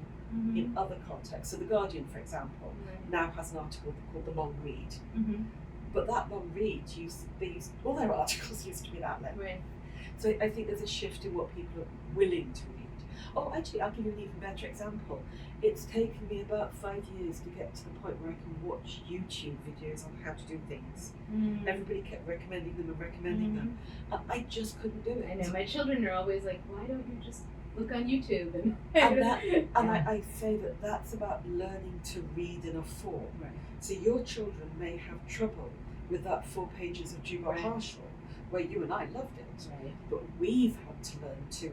[SPEAKER 2] in other contexts. So The Guardian, for example, now has an article called The Long Read. But that long read, all their articles used to be that length.
[SPEAKER 1] Right.
[SPEAKER 2] So I think there's a shift in what people are willing to read. Oh, actually, I'll give you an even better example. It's taken me about 5 years to get to the point where I can watch YouTube videos on how to do things. Everybody kept recommending them and recommending them. I just couldn't do it.
[SPEAKER 1] I know, my children are always like, why don't you just look on YouTube?
[SPEAKER 2] I say that that's about learning to read in a form.
[SPEAKER 1] Right.
[SPEAKER 2] So your children may have trouble with that 4 pages of Jubal Harshal, where you and I loved it.
[SPEAKER 1] Right.
[SPEAKER 2] But we've had to learn to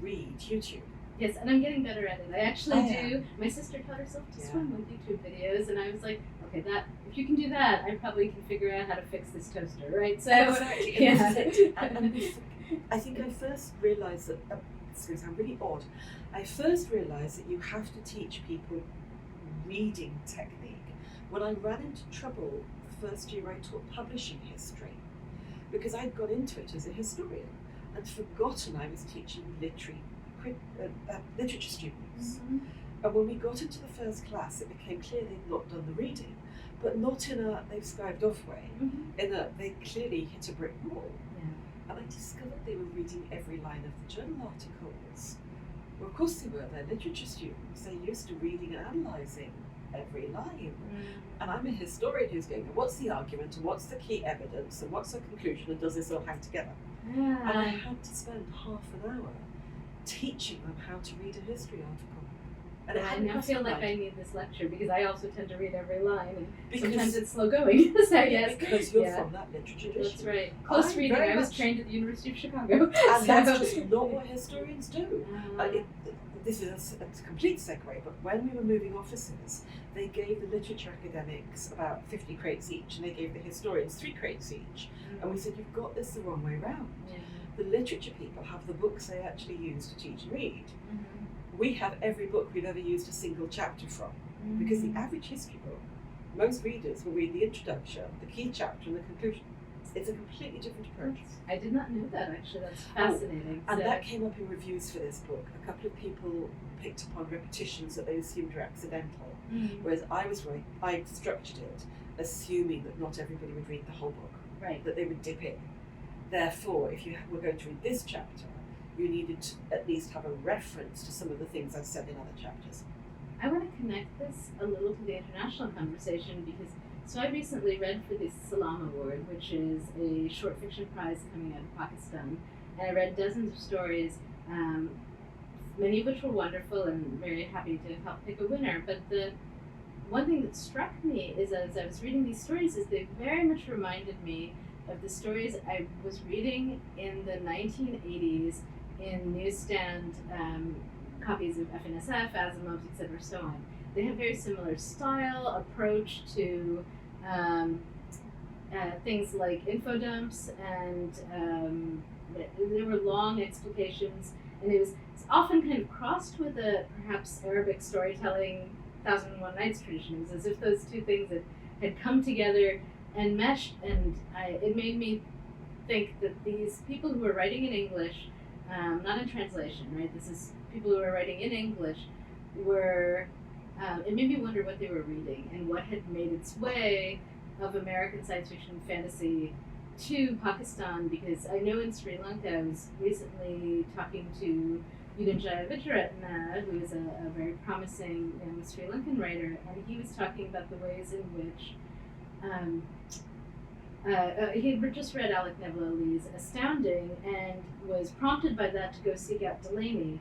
[SPEAKER 2] read YouTube.
[SPEAKER 1] Yes, and I'm getting better at it. I actually do. My sister taught herself to swim with YouTube videos, and I was like, okay, that if you can do that, I probably can figure out how to fix this toaster, right? So,
[SPEAKER 2] exactly.
[SPEAKER 1] And
[SPEAKER 2] I think I first realised that, it's going to sound really odd, I first realised that you have to teach people reading technique when I ran into trouble the first year I taught publishing history, because I'd got into it as a historian and forgotten I was teaching literature students. And when we got into the first class, it became clear they'd not done the reading, but not in a they've skived off way, in a they clearly hit a brick wall. And I discovered they were reading every line of the journal articles. Well, of course they were, they're literature students, they're used to reading and analysing every line. And I'm a historian who's going, what's the argument, and what's the key evidence, and what's the conclusion, and does this all hang together? And I had to spend half an hour teaching them how to read a history article. And
[SPEAKER 1] I now feel like I need this lecture, because I also tend to read every line, and
[SPEAKER 2] because
[SPEAKER 1] sometimes it's slow going. So yes,
[SPEAKER 2] because you're from that literature tradition.
[SPEAKER 1] That's right. Close reading. I was trained at the University of Chicago,
[SPEAKER 2] and that's just not what historians do. This is a complete segue, but when we were moving offices, they gave the literature academics about 50 crates each, and they gave the historians 3 crates each. And we said, you've got this the wrong way round. The literature people have the books they actually use to teach and read. We have every book we've ever used a single chapter from, because the average history book most readers will read the introduction, the key chapter, and the conclusion. It's a completely different approach.
[SPEAKER 1] I did not know that, actually. That's fascinating.
[SPEAKER 2] And that came up in reviews for this book. A couple of people picked upon repetitions that they assumed were accidental, whereas I structured it assuming that not everybody would read the whole book,
[SPEAKER 1] right?
[SPEAKER 2] That they would dip in. Therefore, if you were going to read this chapter, you needed to at least have a reference to some of the things I've said in other chapters.
[SPEAKER 1] I want to connect this a little to the international conversation because I recently read for the Salam Award, which is a short fiction prize coming out of Pakistan, and I read dozens of stories, many of which were wonderful and very happy to help pick a winner. But the one thing that struck me is as I was reading these stories is they very much reminded me of the stories I was reading in the 1980s in newsstand copies of FNSF, Asimov, etc., so on. They have very similar style, approach to things like info dumps, and there were long explications, and it's often kind of crossed with a perhaps Arabic storytelling, Thousand and One Nights tradition. It was as if those two things had come together and meshed, and it made me think that these people who are writing in English, not in translation, right? This is people who are writing in English, were it made me wonder what they were reading and what had made its way of American science fiction and fantasy to Pakistan, because I know in Sri Lanka, I was recently talking to Udinjaya Vijayaratne, who is a very promising Sri Lankan writer, and he was talking about the ways in which he had just read Alec Neville Lee's Astounding and was prompted by that to go seek out Delaney,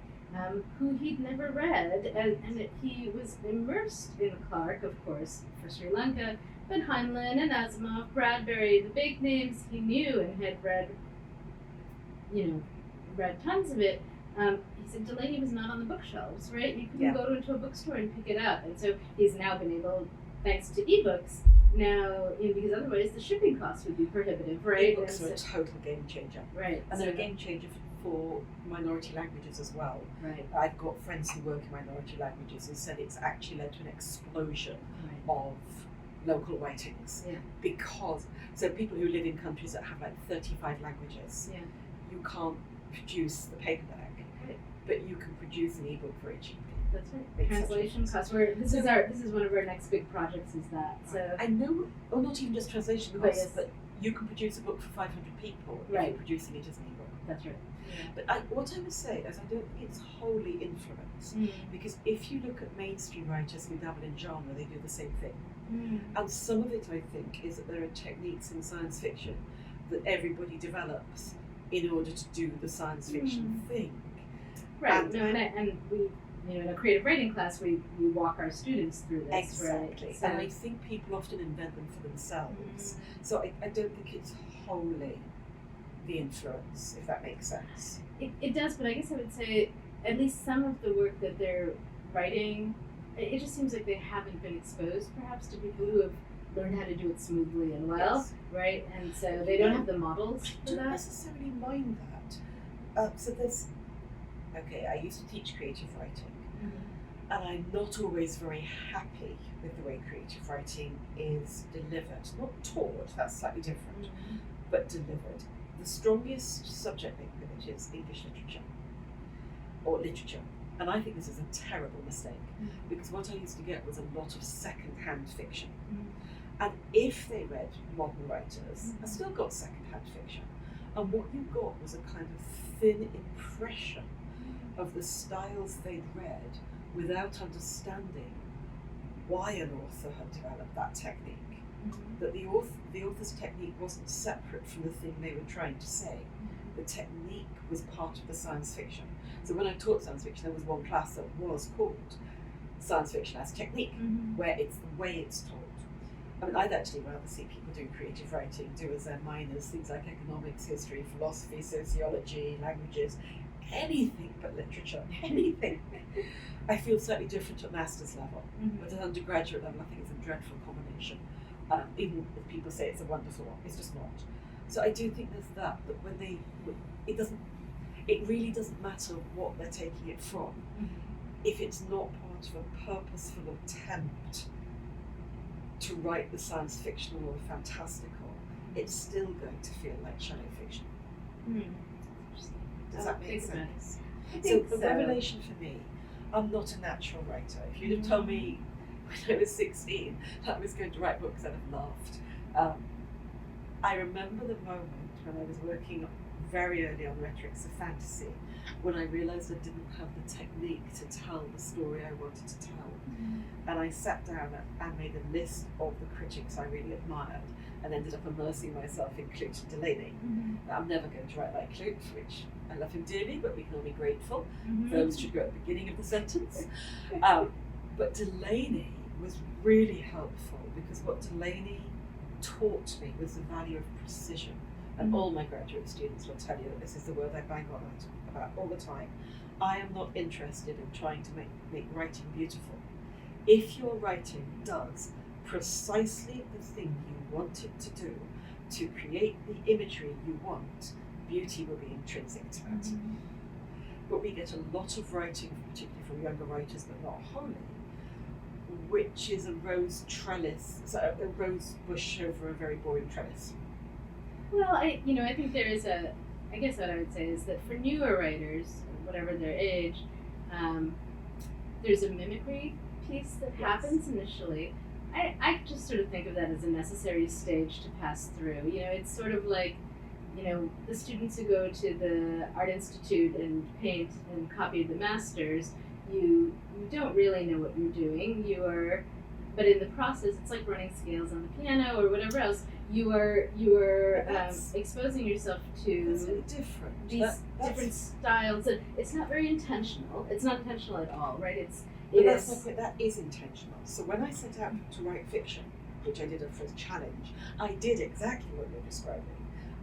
[SPEAKER 1] who he'd never read, and he was immersed in Clarke, of course, for Sri Lanka, but Highland and Asimov, Bradbury, the big names he knew and had read tons of it. He said Delaney was not on the bookshelves, right? You couldn't go into a bookstore and pick it up, and so he's now been able, thanks to ebooks, now, because otherwise the shipping costs would be prohibitive, right?
[SPEAKER 2] Ebooks are a total game changer,
[SPEAKER 1] right?
[SPEAKER 2] And they're a game changer for minority languages as well.
[SPEAKER 1] Right.
[SPEAKER 2] I've got friends who work in minority languages who said it's actually led to an explosion of local writings.
[SPEAKER 1] Yeah.
[SPEAKER 2] Because people who live in countries that have like 35 languages, you can't produce the paperback, but you can produce an ebook very cheaply.
[SPEAKER 1] That's right. Translation costs. This is one of our next big projects. Is that so?
[SPEAKER 2] I know, or not even just translation costs, but you can produce a book for 500 people if you're producing it as an ebook.
[SPEAKER 1] That's right. Yeah.
[SPEAKER 2] But what I would say is I don't think it's wholly influence, because if you look at mainstream writers who dabble in genre, they do the same thing. And some of it, I think, is that there are techniques in science fiction that everybody develops in order to do the science fiction thing.
[SPEAKER 1] Right. And we, in a creative writing class, we walk our students through this.
[SPEAKER 2] Exactly.
[SPEAKER 1] Right? So,
[SPEAKER 2] and I think people often invent them for themselves. So I don't think it's wholly the influence, if that makes sense.
[SPEAKER 1] It does, but I guess I would say at least some of the work that they're writing, it just seems like they haven't been exposed perhaps to people who have learned how to do it smoothly and well, right? And so they don't have the models for that.
[SPEAKER 2] I don't necessarily mind that. So there's, I used to teach creative writing, and I'm not always very happy with the way creative writing is delivered. Not taught, that's slightly different, but delivered. The strongest subject language is English literature, or literature. And I think this is a terrible mistake, because what I used to get was a lot of second-hand fiction. And if they read modern writers, I still got second-hand fiction. And what you got was a kind of thin impression of the styles they'd read without understanding why an author had developed that technique. That the author's technique wasn't separate from the thing they were trying to say. The technique was part of the science fiction. So when I taught science fiction, there was one class that was called Science Fiction as Technique, where it's the way it's taught. I mean, I'd actually rather see people do creative writing, do as their minors, things like economics, history, philosophy, sociology, languages, anything but literature, anything. I feel slightly different at master's level, but at undergraduate level, I think it's a dreadful combination. Even if people say it's a wonderful one, it's just not. So I do think there's that, but when it really doesn't matter what they're taking it from, if it's not part of a purposeful attempt to write the science fictional or the fantastical, it's still going to feel like shadow fiction. Does that make sense? So the revelation for me, I'm not a natural writer. If you'd have told me when I was 16 that I was going to write books, I'd have laughed. I remember the moment when I was working very early on Rhetorics of Fantasy, when I realised I didn't have the technique to tell the story I wanted to tell. And I sat down and made a list of the critics I really admired and ended up immersing myself in Clute and Delaney. I'm never going to write like Clute, which I love him dearly, but we can all be grateful. Verbs should go at the beginning of the sentence. But Delaney was really helpful, because what Delaney taught me was the value of precision. And all my graduate students will tell you that this is the word I bang on about all the time. I am not interested in trying to make writing beautiful. If your writing does precisely the thing you want it to do, to create the imagery you want, beauty will be intrinsic to it. But we get a lot of writing, particularly from younger writers, but not wholly, which is a rose trellis, so a rose bush over a very boring trellis.
[SPEAKER 1] Well, I think there is I guess what I would say is that for newer writers, whatever their age, there's a mimicry piece that happens initially. I just sort of think of that as a necessary stage to pass through. It's sort of like, the students who go to the Art Institute and paint and copy the masters, you don't really know what you're doing. But in the process, it's like running scales on the piano or whatever else. You are exposing yourself to these different styles. And it's not very intentional. It's not intentional at all, right?
[SPEAKER 2] That is intentional. So when I set out to write fiction, which I did for a challenge, I did exactly what you're describing.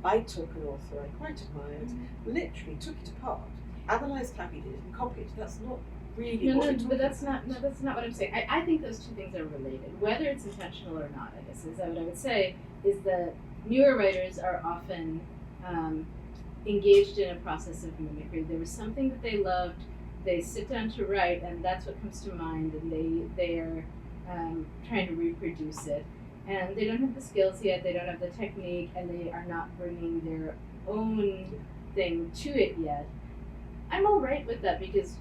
[SPEAKER 2] I took an author I quite admired, literally took it apart, analysed how he did it, and copied. That's not really
[SPEAKER 1] but that's not what I'm saying. I think those two things are related, whether it's intentional or not. I guess is what I would say is that newer writers are often engaged in a process of mimicry. There was something that they loved. They sit down to write, and that's what comes to mind, and they are trying to reproduce it. And they don't have the skills yet, they don't have the technique, and they are not bringing their own thing to it yet. I'm all right with that, because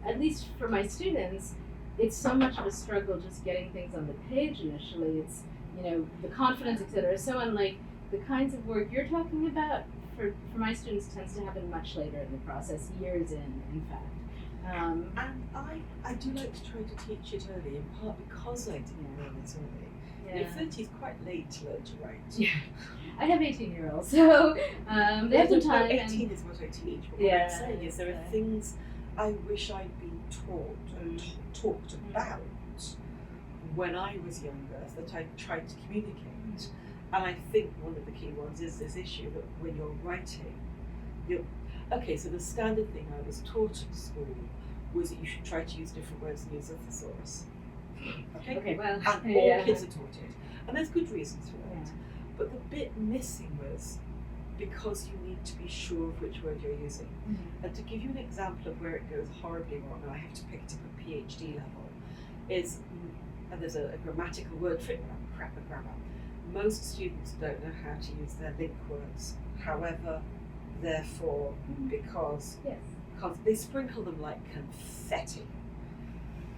[SPEAKER 1] at least for my students, it's so much of a struggle just getting things on the page initially. It's, the confidence, etc. So unlike the kinds of work you're talking about, for my students tends to happen much later in the process, years in fact.
[SPEAKER 2] And I do like to try to teach it early, in part because I didn't learn it early. Yeah. 30 is quite late to learn to write. Yeah,
[SPEAKER 1] I have 18-year-olds, so they have some time.
[SPEAKER 2] 18 is what I teach, but what I'm saying is there are things I wish I'd been taught and talked about when I was younger that I tried to communicate. And I think one of the key ones is this issue that when you're writing, so the standard thing I was taught at school was that you should try to use different words and use a thesaurus. Okay, well, and all kids are taught it, and there's good reasons for that. Yeah. But the bit missing was because you need to be sure of which word you're using. And to give you an example of where it goes horribly wrong, and I have to pick it up at PhD level, and there's a grammatical word for it, crap at grammar. Most students don't know how to use their link words. However, therefore, because they sprinkle them like confetti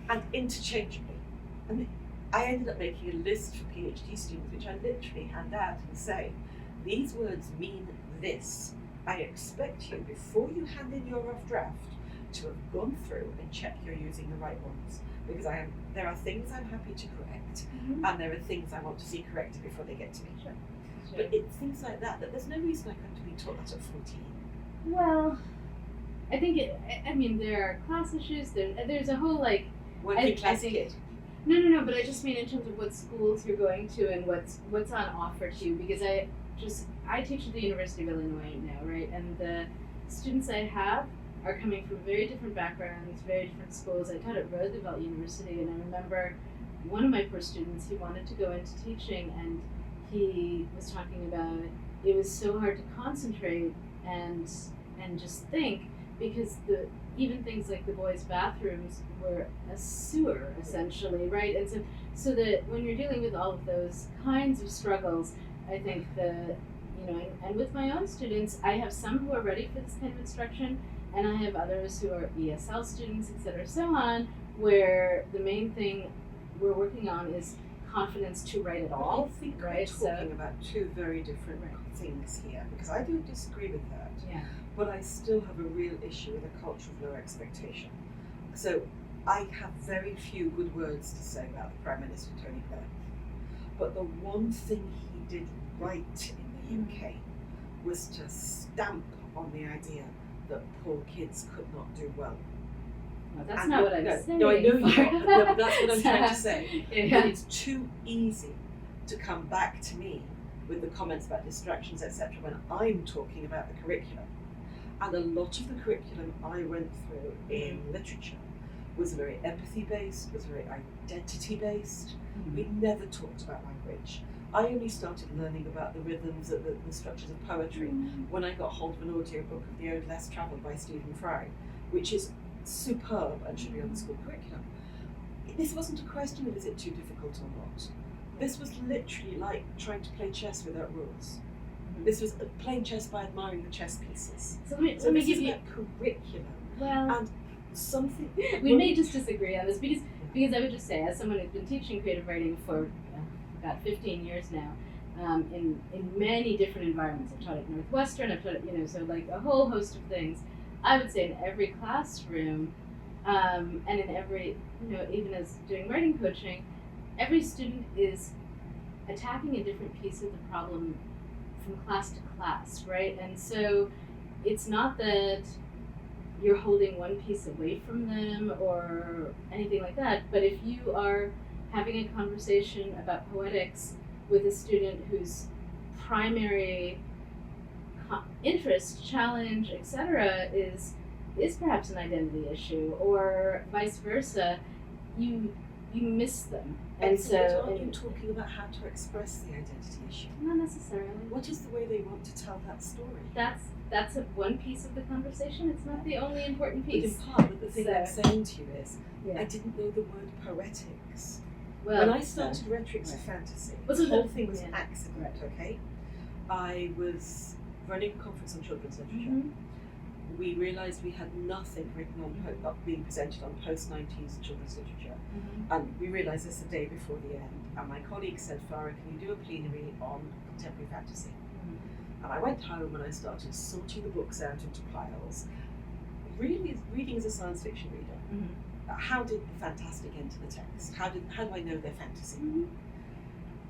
[SPEAKER 2] and interchangeably. And I ended up making a list for PhD students, which I literally hand out and say, these words mean this. I expect you, before you hand in your rough draft, to have gone through and check you're using the right ones. Because there are things I'm happy to correct, and there are things I want to see corrected before they get to me. Sure. But it's things like that there's no reason I couldn't have been taught that at 14.
[SPEAKER 1] Well, I think there are class issues. There's a whole
[SPEAKER 2] working class kid.
[SPEAKER 1] No, but I just mean in terms of what schools you're going to and what's on offer to you, because I teach at the University of Illinois now, right? And the students I have are coming from very different backgrounds, very different schools. I taught at Roosevelt University, and I remember one of my poor students, he wanted to go into teaching, and he was talking about it was so hard to concentrate and just think, because even things like the boys' bathrooms were a sewer essentially, right? And so that when you're dealing with all of those kinds of struggles, I think and with my own students, I have some who are ready for this kind of instruction, and I have others who are ESL students, etc., so on, where the main thing we're working on is confidence to write at all.
[SPEAKER 2] I think
[SPEAKER 1] right?
[SPEAKER 2] we're talking about two very different things here, because I don't disagree with that.
[SPEAKER 1] Yeah.
[SPEAKER 2] But I still have a real issue with a culture of low expectation. So I have very few good words to say about the Prime Minister, Tony Blair. But the one thing he did right in the UK was to stamp on the idea that poor kids could not do well.
[SPEAKER 1] Well, that's not what I'm saying.
[SPEAKER 2] No, I know you're not, but that's what I'm trying to say.
[SPEAKER 1] Yeah.
[SPEAKER 2] But it's too easy to come back to me with the comments about distractions, etc., when I'm talking about the curriculum. And a lot of the curriculum I went through in literature was very empathy-based, was very identity-based. We never talked about language. I only started learning about the rhythms, the structures of poetry when I got hold of an audiobook of The Ode Less Travelled by Stephen Fry, which is superb and should be on the school curriculum. This wasn't a question of is it too difficult or not. This was literally like trying to play chess without rules. This was playing chess by admiring the chess pieces.
[SPEAKER 1] So let me give you
[SPEAKER 2] curriculum.
[SPEAKER 1] Well,
[SPEAKER 2] and something
[SPEAKER 1] we may just disagree on this because I would just say, as someone who's been teaching creative writing for about 15 years now, in many different environments. I've taught at Northwestern. I've taught at, so like a whole host of things. I would say in every classroom, and in every, even as doing writing coaching, every student is attacking a different piece of the problem from class to class, right? And so it's not that you're holding one piece away from them or anything like that, but if you are having a conversation about poetics with a student whose primary interest, challenge, etc., is perhaps an identity issue, or vice versa, you miss them. And so,
[SPEAKER 2] aren't you talking about how to express the identity issue?
[SPEAKER 1] Not necessarily.
[SPEAKER 2] What is the way they want to tell that story?
[SPEAKER 1] That's one piece of the conversation. It's not the only important piece.
[SPEAKER 2] But in part, but the thing I'm saying to you is,
[SPEAKER 1] yeah.
[SPEAKER 2] I didn't know the word poetics.
[SPEAKER 1] Well,
[SPEAKER 2] when I started Rhetorics of Fantasy, the whole thing was accident, okay? I was running a conference on children's literature. We realised we had nothing written on being presented on post-90s children's literature. And we realised this the day before the end. And my colleague said, Farah, can you do a plenary on contemporary fantasy? And I went home and I started sorting the books out into piles, really reading as a science fiction reader. How did the fantastic enter the text? How do I know they're fantasy?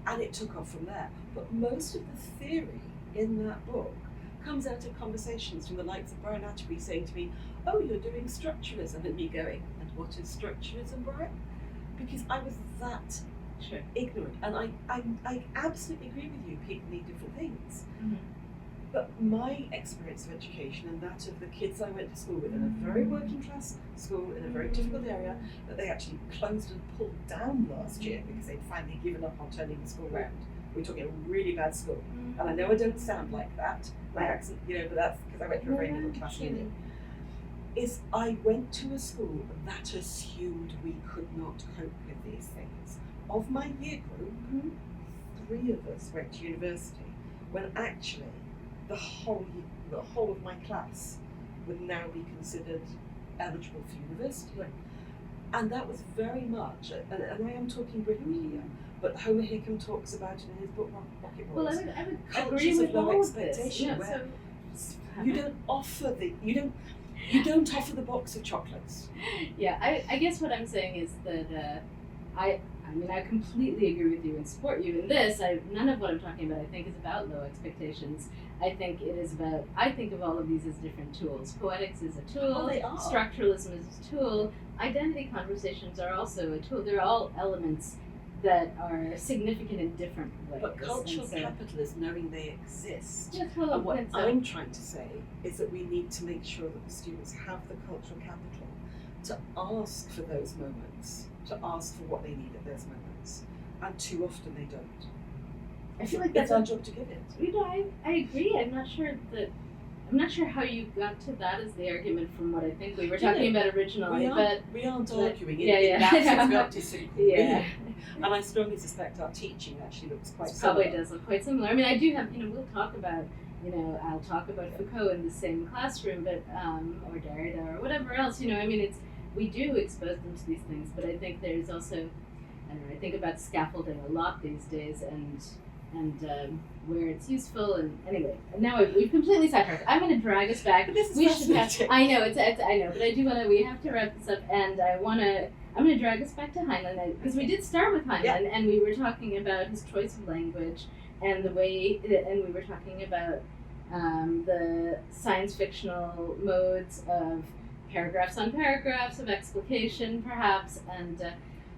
[SPEAKER 2] And it took off from there. But most of the theory in that book comes out of conversations from the likes of Brian Atterbury saying to me, oh, you're doing structuralism, and me going, and what is structuralism, Brian? Because I was that ignorant. And I absolutely agree with you, people need different things. But my experience of education and that of the kids I went to school with in a very working class school in a very difficult area that they actually closed and pulled down last year because they'd finally given up on turning the school around. We're talking a really bad school. And I know I don't sound like that, my accent, but that's because I went to a very middle class uni. Is I went to a school that assumed we could not cope with these things. Of my year group, 3 of us went to university when actually the whole of my class would now be considered eligible for university. And that was very much, and I am talking Britain here, but Homer Hickam talks about it in his book Rocket Boys.
[SPEAKER 1] Well, I would
[SPEAKER 2] Cultures
[SPEAKER 1] agree with
[SPEAKER 2] of low
[SPEAKER 1] all
[SPEAKER 2] expectation,
[SPEAKER 1] of this.
[SPEAKER 2] where you don't offer you don't offer the box of chocolates.
[SPEAKER 1] Yeah, I guess what I'm saying is that I completely agree with you and support you in this. None of what I'm talking about I think is about low expectations. I think it is about, I think of all of these as different tools. Poetics is a tool,
[SPEAKER 2] Oh, they are.
[SPEAKER 1] Structuralism is a tool, identity conversations are also a tool. They're all elements that are significant in different ways.
[SPEAKER 2] But cultural capital is knowing they exist.
[SPEAKER 1] Yeah, totally.
[SPEAKER 2] And what I'm trying to say is that we need to make sure that the students have the cultural capital to ask for those moments, to ask for what they need at those moments. And too often they don't.
[SPEAKER 1] I feel like
[SPEAKER 2] it's
[SPEAKER 1] that's
[SPEAKER 2] our job to give it.
[SPEAKER 1] I agree. I'm not sure that I'm not sure how you got to that as the argument from what I think we were talking about originally,
[SPEAKER 2] we aren't arguing.
[SPEAKER 1] Yeah,
[SPEAKER 2] in
[SPEAKER 1] yeah.
[SPEAKER 2] that sense, we aren't disagreeing.
[SPEAKER 1] Yeah.
[SPEAKER 2] And I strongly suspect our teaching actually looks quite
[SPEAKER 1] It
[SPEAKER 2] similar.
[SPEAKER 1] probably does look quite similar. I mean, I do have, we'll talk about, I'll talk about Foucault in the same classroom, but or Derrida or whatever else. I mean, we do expose them to these things, but I think there's also, I don't know, I think about scaffolding a lot these days, and where it's useful, and anyway, now we've completely sidetracked. I'm going to drag us back.
[SPEAKER 2] But this is
[SPEAKER 1] We should have.
[SPEAKER 2] fascinating.
[SPEAKER 1] I know I know, but I do want to. We have to wrap this up, and I'm going to drag us back to Highland because we did start with Highland, and we were talking about his choice of language and the way, and we were talking about the science fictional modes of paragraphs on paragraphs, of explication, perhaps, and.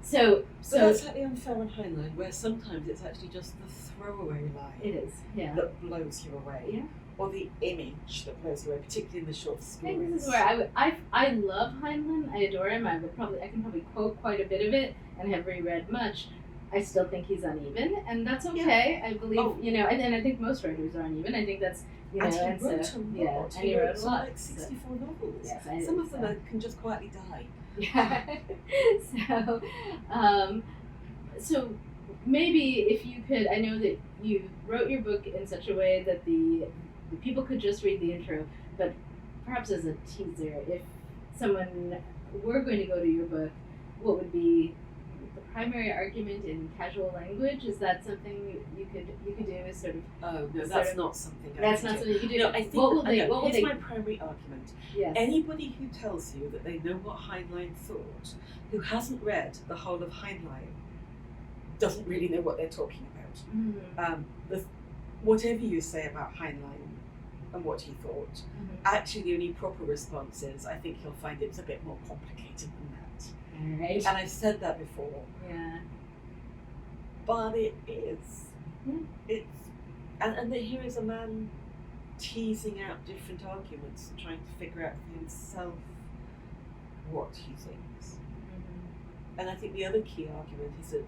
[SPEAKER 1] So
[SPEAKER 2] that's slightly unfair on Highland, where sometimes it's actually just the throwaway line
[SPEAKER 1] it is, yeah,
[SPEAKER 2] that blows you away,
[SPEAKER 1] yeah,
[SPEAKER 2] or the image that blows you away, particularly in the short stories.
[SPEAKER 1] I think this is where I love Highland. I adore him. I can probably quote quite a bit of it and have reread much. I still think he's uneven, and that's okay. I believe and I think most writers are uneven. I think that's
[SPEAKER 2] and he wrote a lot.
[SPEAKER 1] And he wrote a lot.
[SPEAKER 2] Like 64 novels.
[SPEAKER 1] Yes,
[SPEAKER 2] some of them can just quietly die.
[SPEAKER 1] Yeah. So maybe if you could, I know that you wrote your book in such a way that the people could just read the intro, but perhaps as a teaser, if someone were going to go to your book, what would be the primary argument in casual language? Is that something you could do as sort of?
[SPEAKER 2] Oh no, that's not something.
[SPEAKER 1] That's not something you could do.
[SPEAKER 2] No, I think here's my primary argument.
[SPEAKER 1] Yes.
[SPEAKER 2] Anybody who tells you that they know what Heinlein thought, who hasn't read the whole of Heinlein, doesn't really know what they're talking about. Whatever you say about Heinlein and what he thought, actually the only proper response is, I think you'll find it's a bit more complicated than that.
[SPEAKER 1] Right.
[SPEAKER 2] And I've said that before.
[SPEAKER 1] Yeah.
[SPEAKER 2] But it is. It's and here is a man teasing out different arguments and trying to figure out for himself what he thinks. And I think the other key argument is that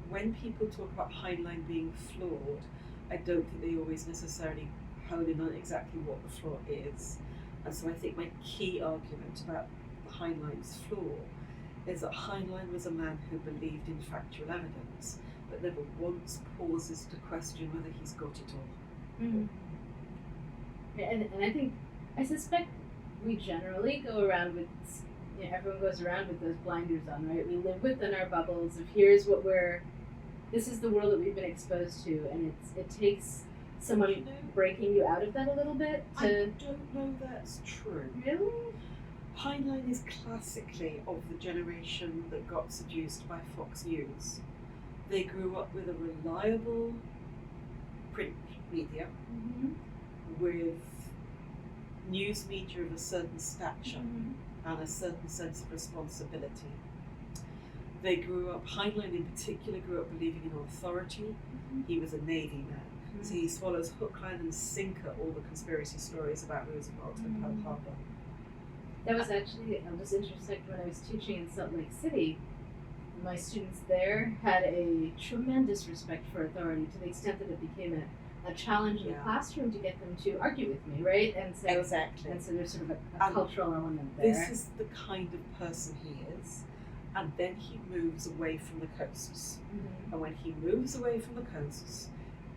[SPEAKER 2] when people talk about Heinlein being flawed, I don't think they always necessarily hone in on exactly what the flaw is. And so I think my key argument about Heinlein's flaw is that Heinlein was a man who believed in factual evidence, but never once pauses to question whether he's got it all.
[SPEAKER 1] And I suspect we generally go around with, everyone goes around with those blinders on, right? We live within our bubbles of this is the world that we've been exposed to, and it takes someone breaking you out of that a little bit to...
[SPEAKER 2] I don't know that's true.
[SPEAKER 1] Really?
[SPEAKER 2] Heinlein is classically of the generation that got seduced by Fox News. They grew up with a reliable print media, with news media of a certain stature and a certain sense of responsibility. They grew up, Heinlein in particular grew up believing in authority. He was a Navy man. So he swallows hook, line and sinker all the conspiracy stories about Roosevelt and Pearl Harbor.
[SPEAKER 1] That was actually, I'll just intersect, when I was teaching in Salt Lake City, my students there had a tremendous respect for authority to the extent that it became a challenge in the classroom to get them to argue with me, right? And so
[SPEAKER 2] exactly.
[SPEAKER 1] And so there's sort of a cultural element there.
[SPEAKER 2] This is the kind of person he is. And then he moves away from the coasts. And when he moves away from the coasts,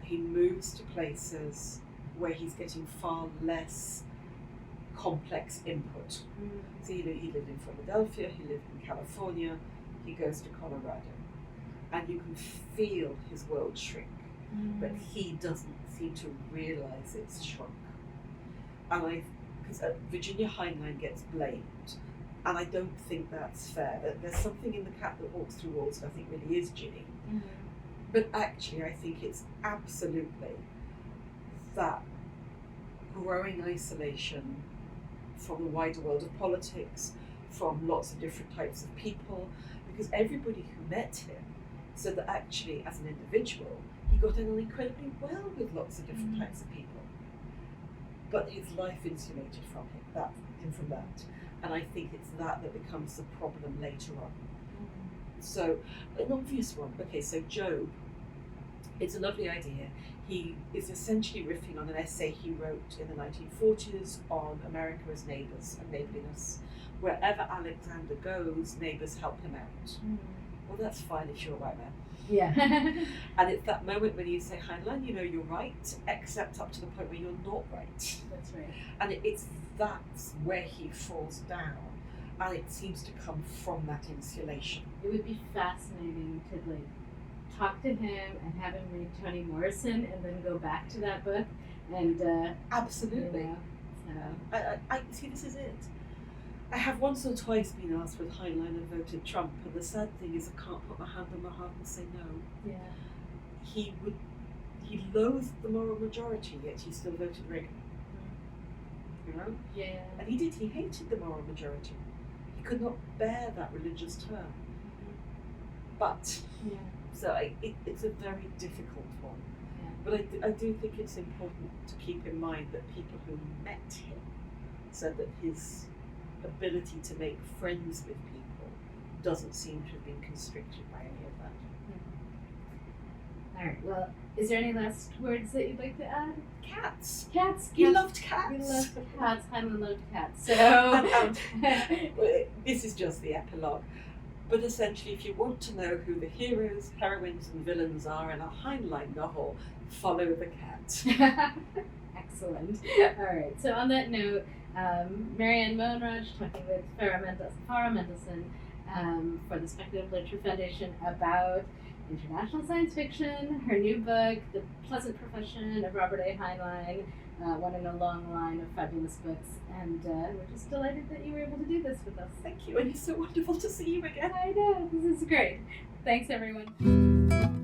[SPEAKER 2] he moves to places where he's getting far less complex input. So he lived in Philadelphia, he lived in California, he goes to Colorado. And you can feel his world shrink, but he doesn't seem to realize it's shrunk. And because Virginia Heinlein gets blamed, and I don't think that's fair. There's something in The Cat That Walks Through Walls that I think really is Ginny. But actually, I think it's absolutely that growing isolation from the wider world of politics, from lots of different types of people, because everybody who met him said that actually, as an individual, he got on incredibly well with lots of different types of people. But his life insulated from that. And I think it's that becomes the problem later on. So, an obvious one. Okay, so Job It's a lovely idea. He is essentially riffing on an essay he wrote in the 1940s on America as neighbours and neighbourliness. Wherever Alexander goes, neighbours help him out.
[SPEAKER 1] Mm.
[SPEAKER 2] Well, that's fine if you're a white man.
[SPEAKER 1] Yeah.
[SPEAKER 2] And it's that moment when you say, Highland, you're right, except up to the point where you're not right.
[SPEAKER 1] That's right.
[SPEAKER 2] And that's where he falls down. And it seems to come from that insulation.
[SPEAKER 1] It would be fascinating to talk to him and have him read Toni Morrison and then go back to that book and
[SPEAKER 2] absolutely. I see, this is it. I have once or twice been asked with Highland and voted Trump, and the sad thing is I can't put my hand on my heart and say no.
[SPEAKER 1] Yeah.
[SPEAKER 2] He loathed the moral majority, yet he still voted Reagan. Mm.
[SPEAKER 1] Yeah.
[SPEAKER 2] And he hated the moral majority. He could not bear that religious term.
[SPEAKER 1] Mm-hmm.
[SPEAKER 2] But
[SPEAKER 1] yeah.
[SPEAKER 2] So it's a very difficult one.
[SPEAKER 1] Yeah.
[SPEAKER 2] But I do think it's important to keep in mind that people who met him said that his ability to make friends with people doesn't seem to have been constricted by any of that.
[SPEAKER 1] All right. Well, is there any last words that you'd like to add?
[SPEAKER 2] Cats.
[SPEAKER 1] Cats.
[SPEAKER 2] He loved cats.
[SPEAKER 1] We loved cats. Highland loved cats. So
[SPEAKER 2] this is just the epilogue. But essentially, if you want to know who the heroes, heroines, and villains are in a Heinlein novel, follow the cat.
[SPEAKER 1] Excellent. All right. So on that note, Mary Anne Mohanraj talking with Farah Mendelsohn for the Speculative Literature Foundation about international science fiction, her new book, The Pleasant Profession of Robert A. Heinlein, one in a long line of fabulous books. And we're just delighted that you were able to do this with us.
[SPEAKER 2] Thank you, and it's so wonderful to see you again.
[SPEAKER 1] I know, this is great. Thanks, everyone.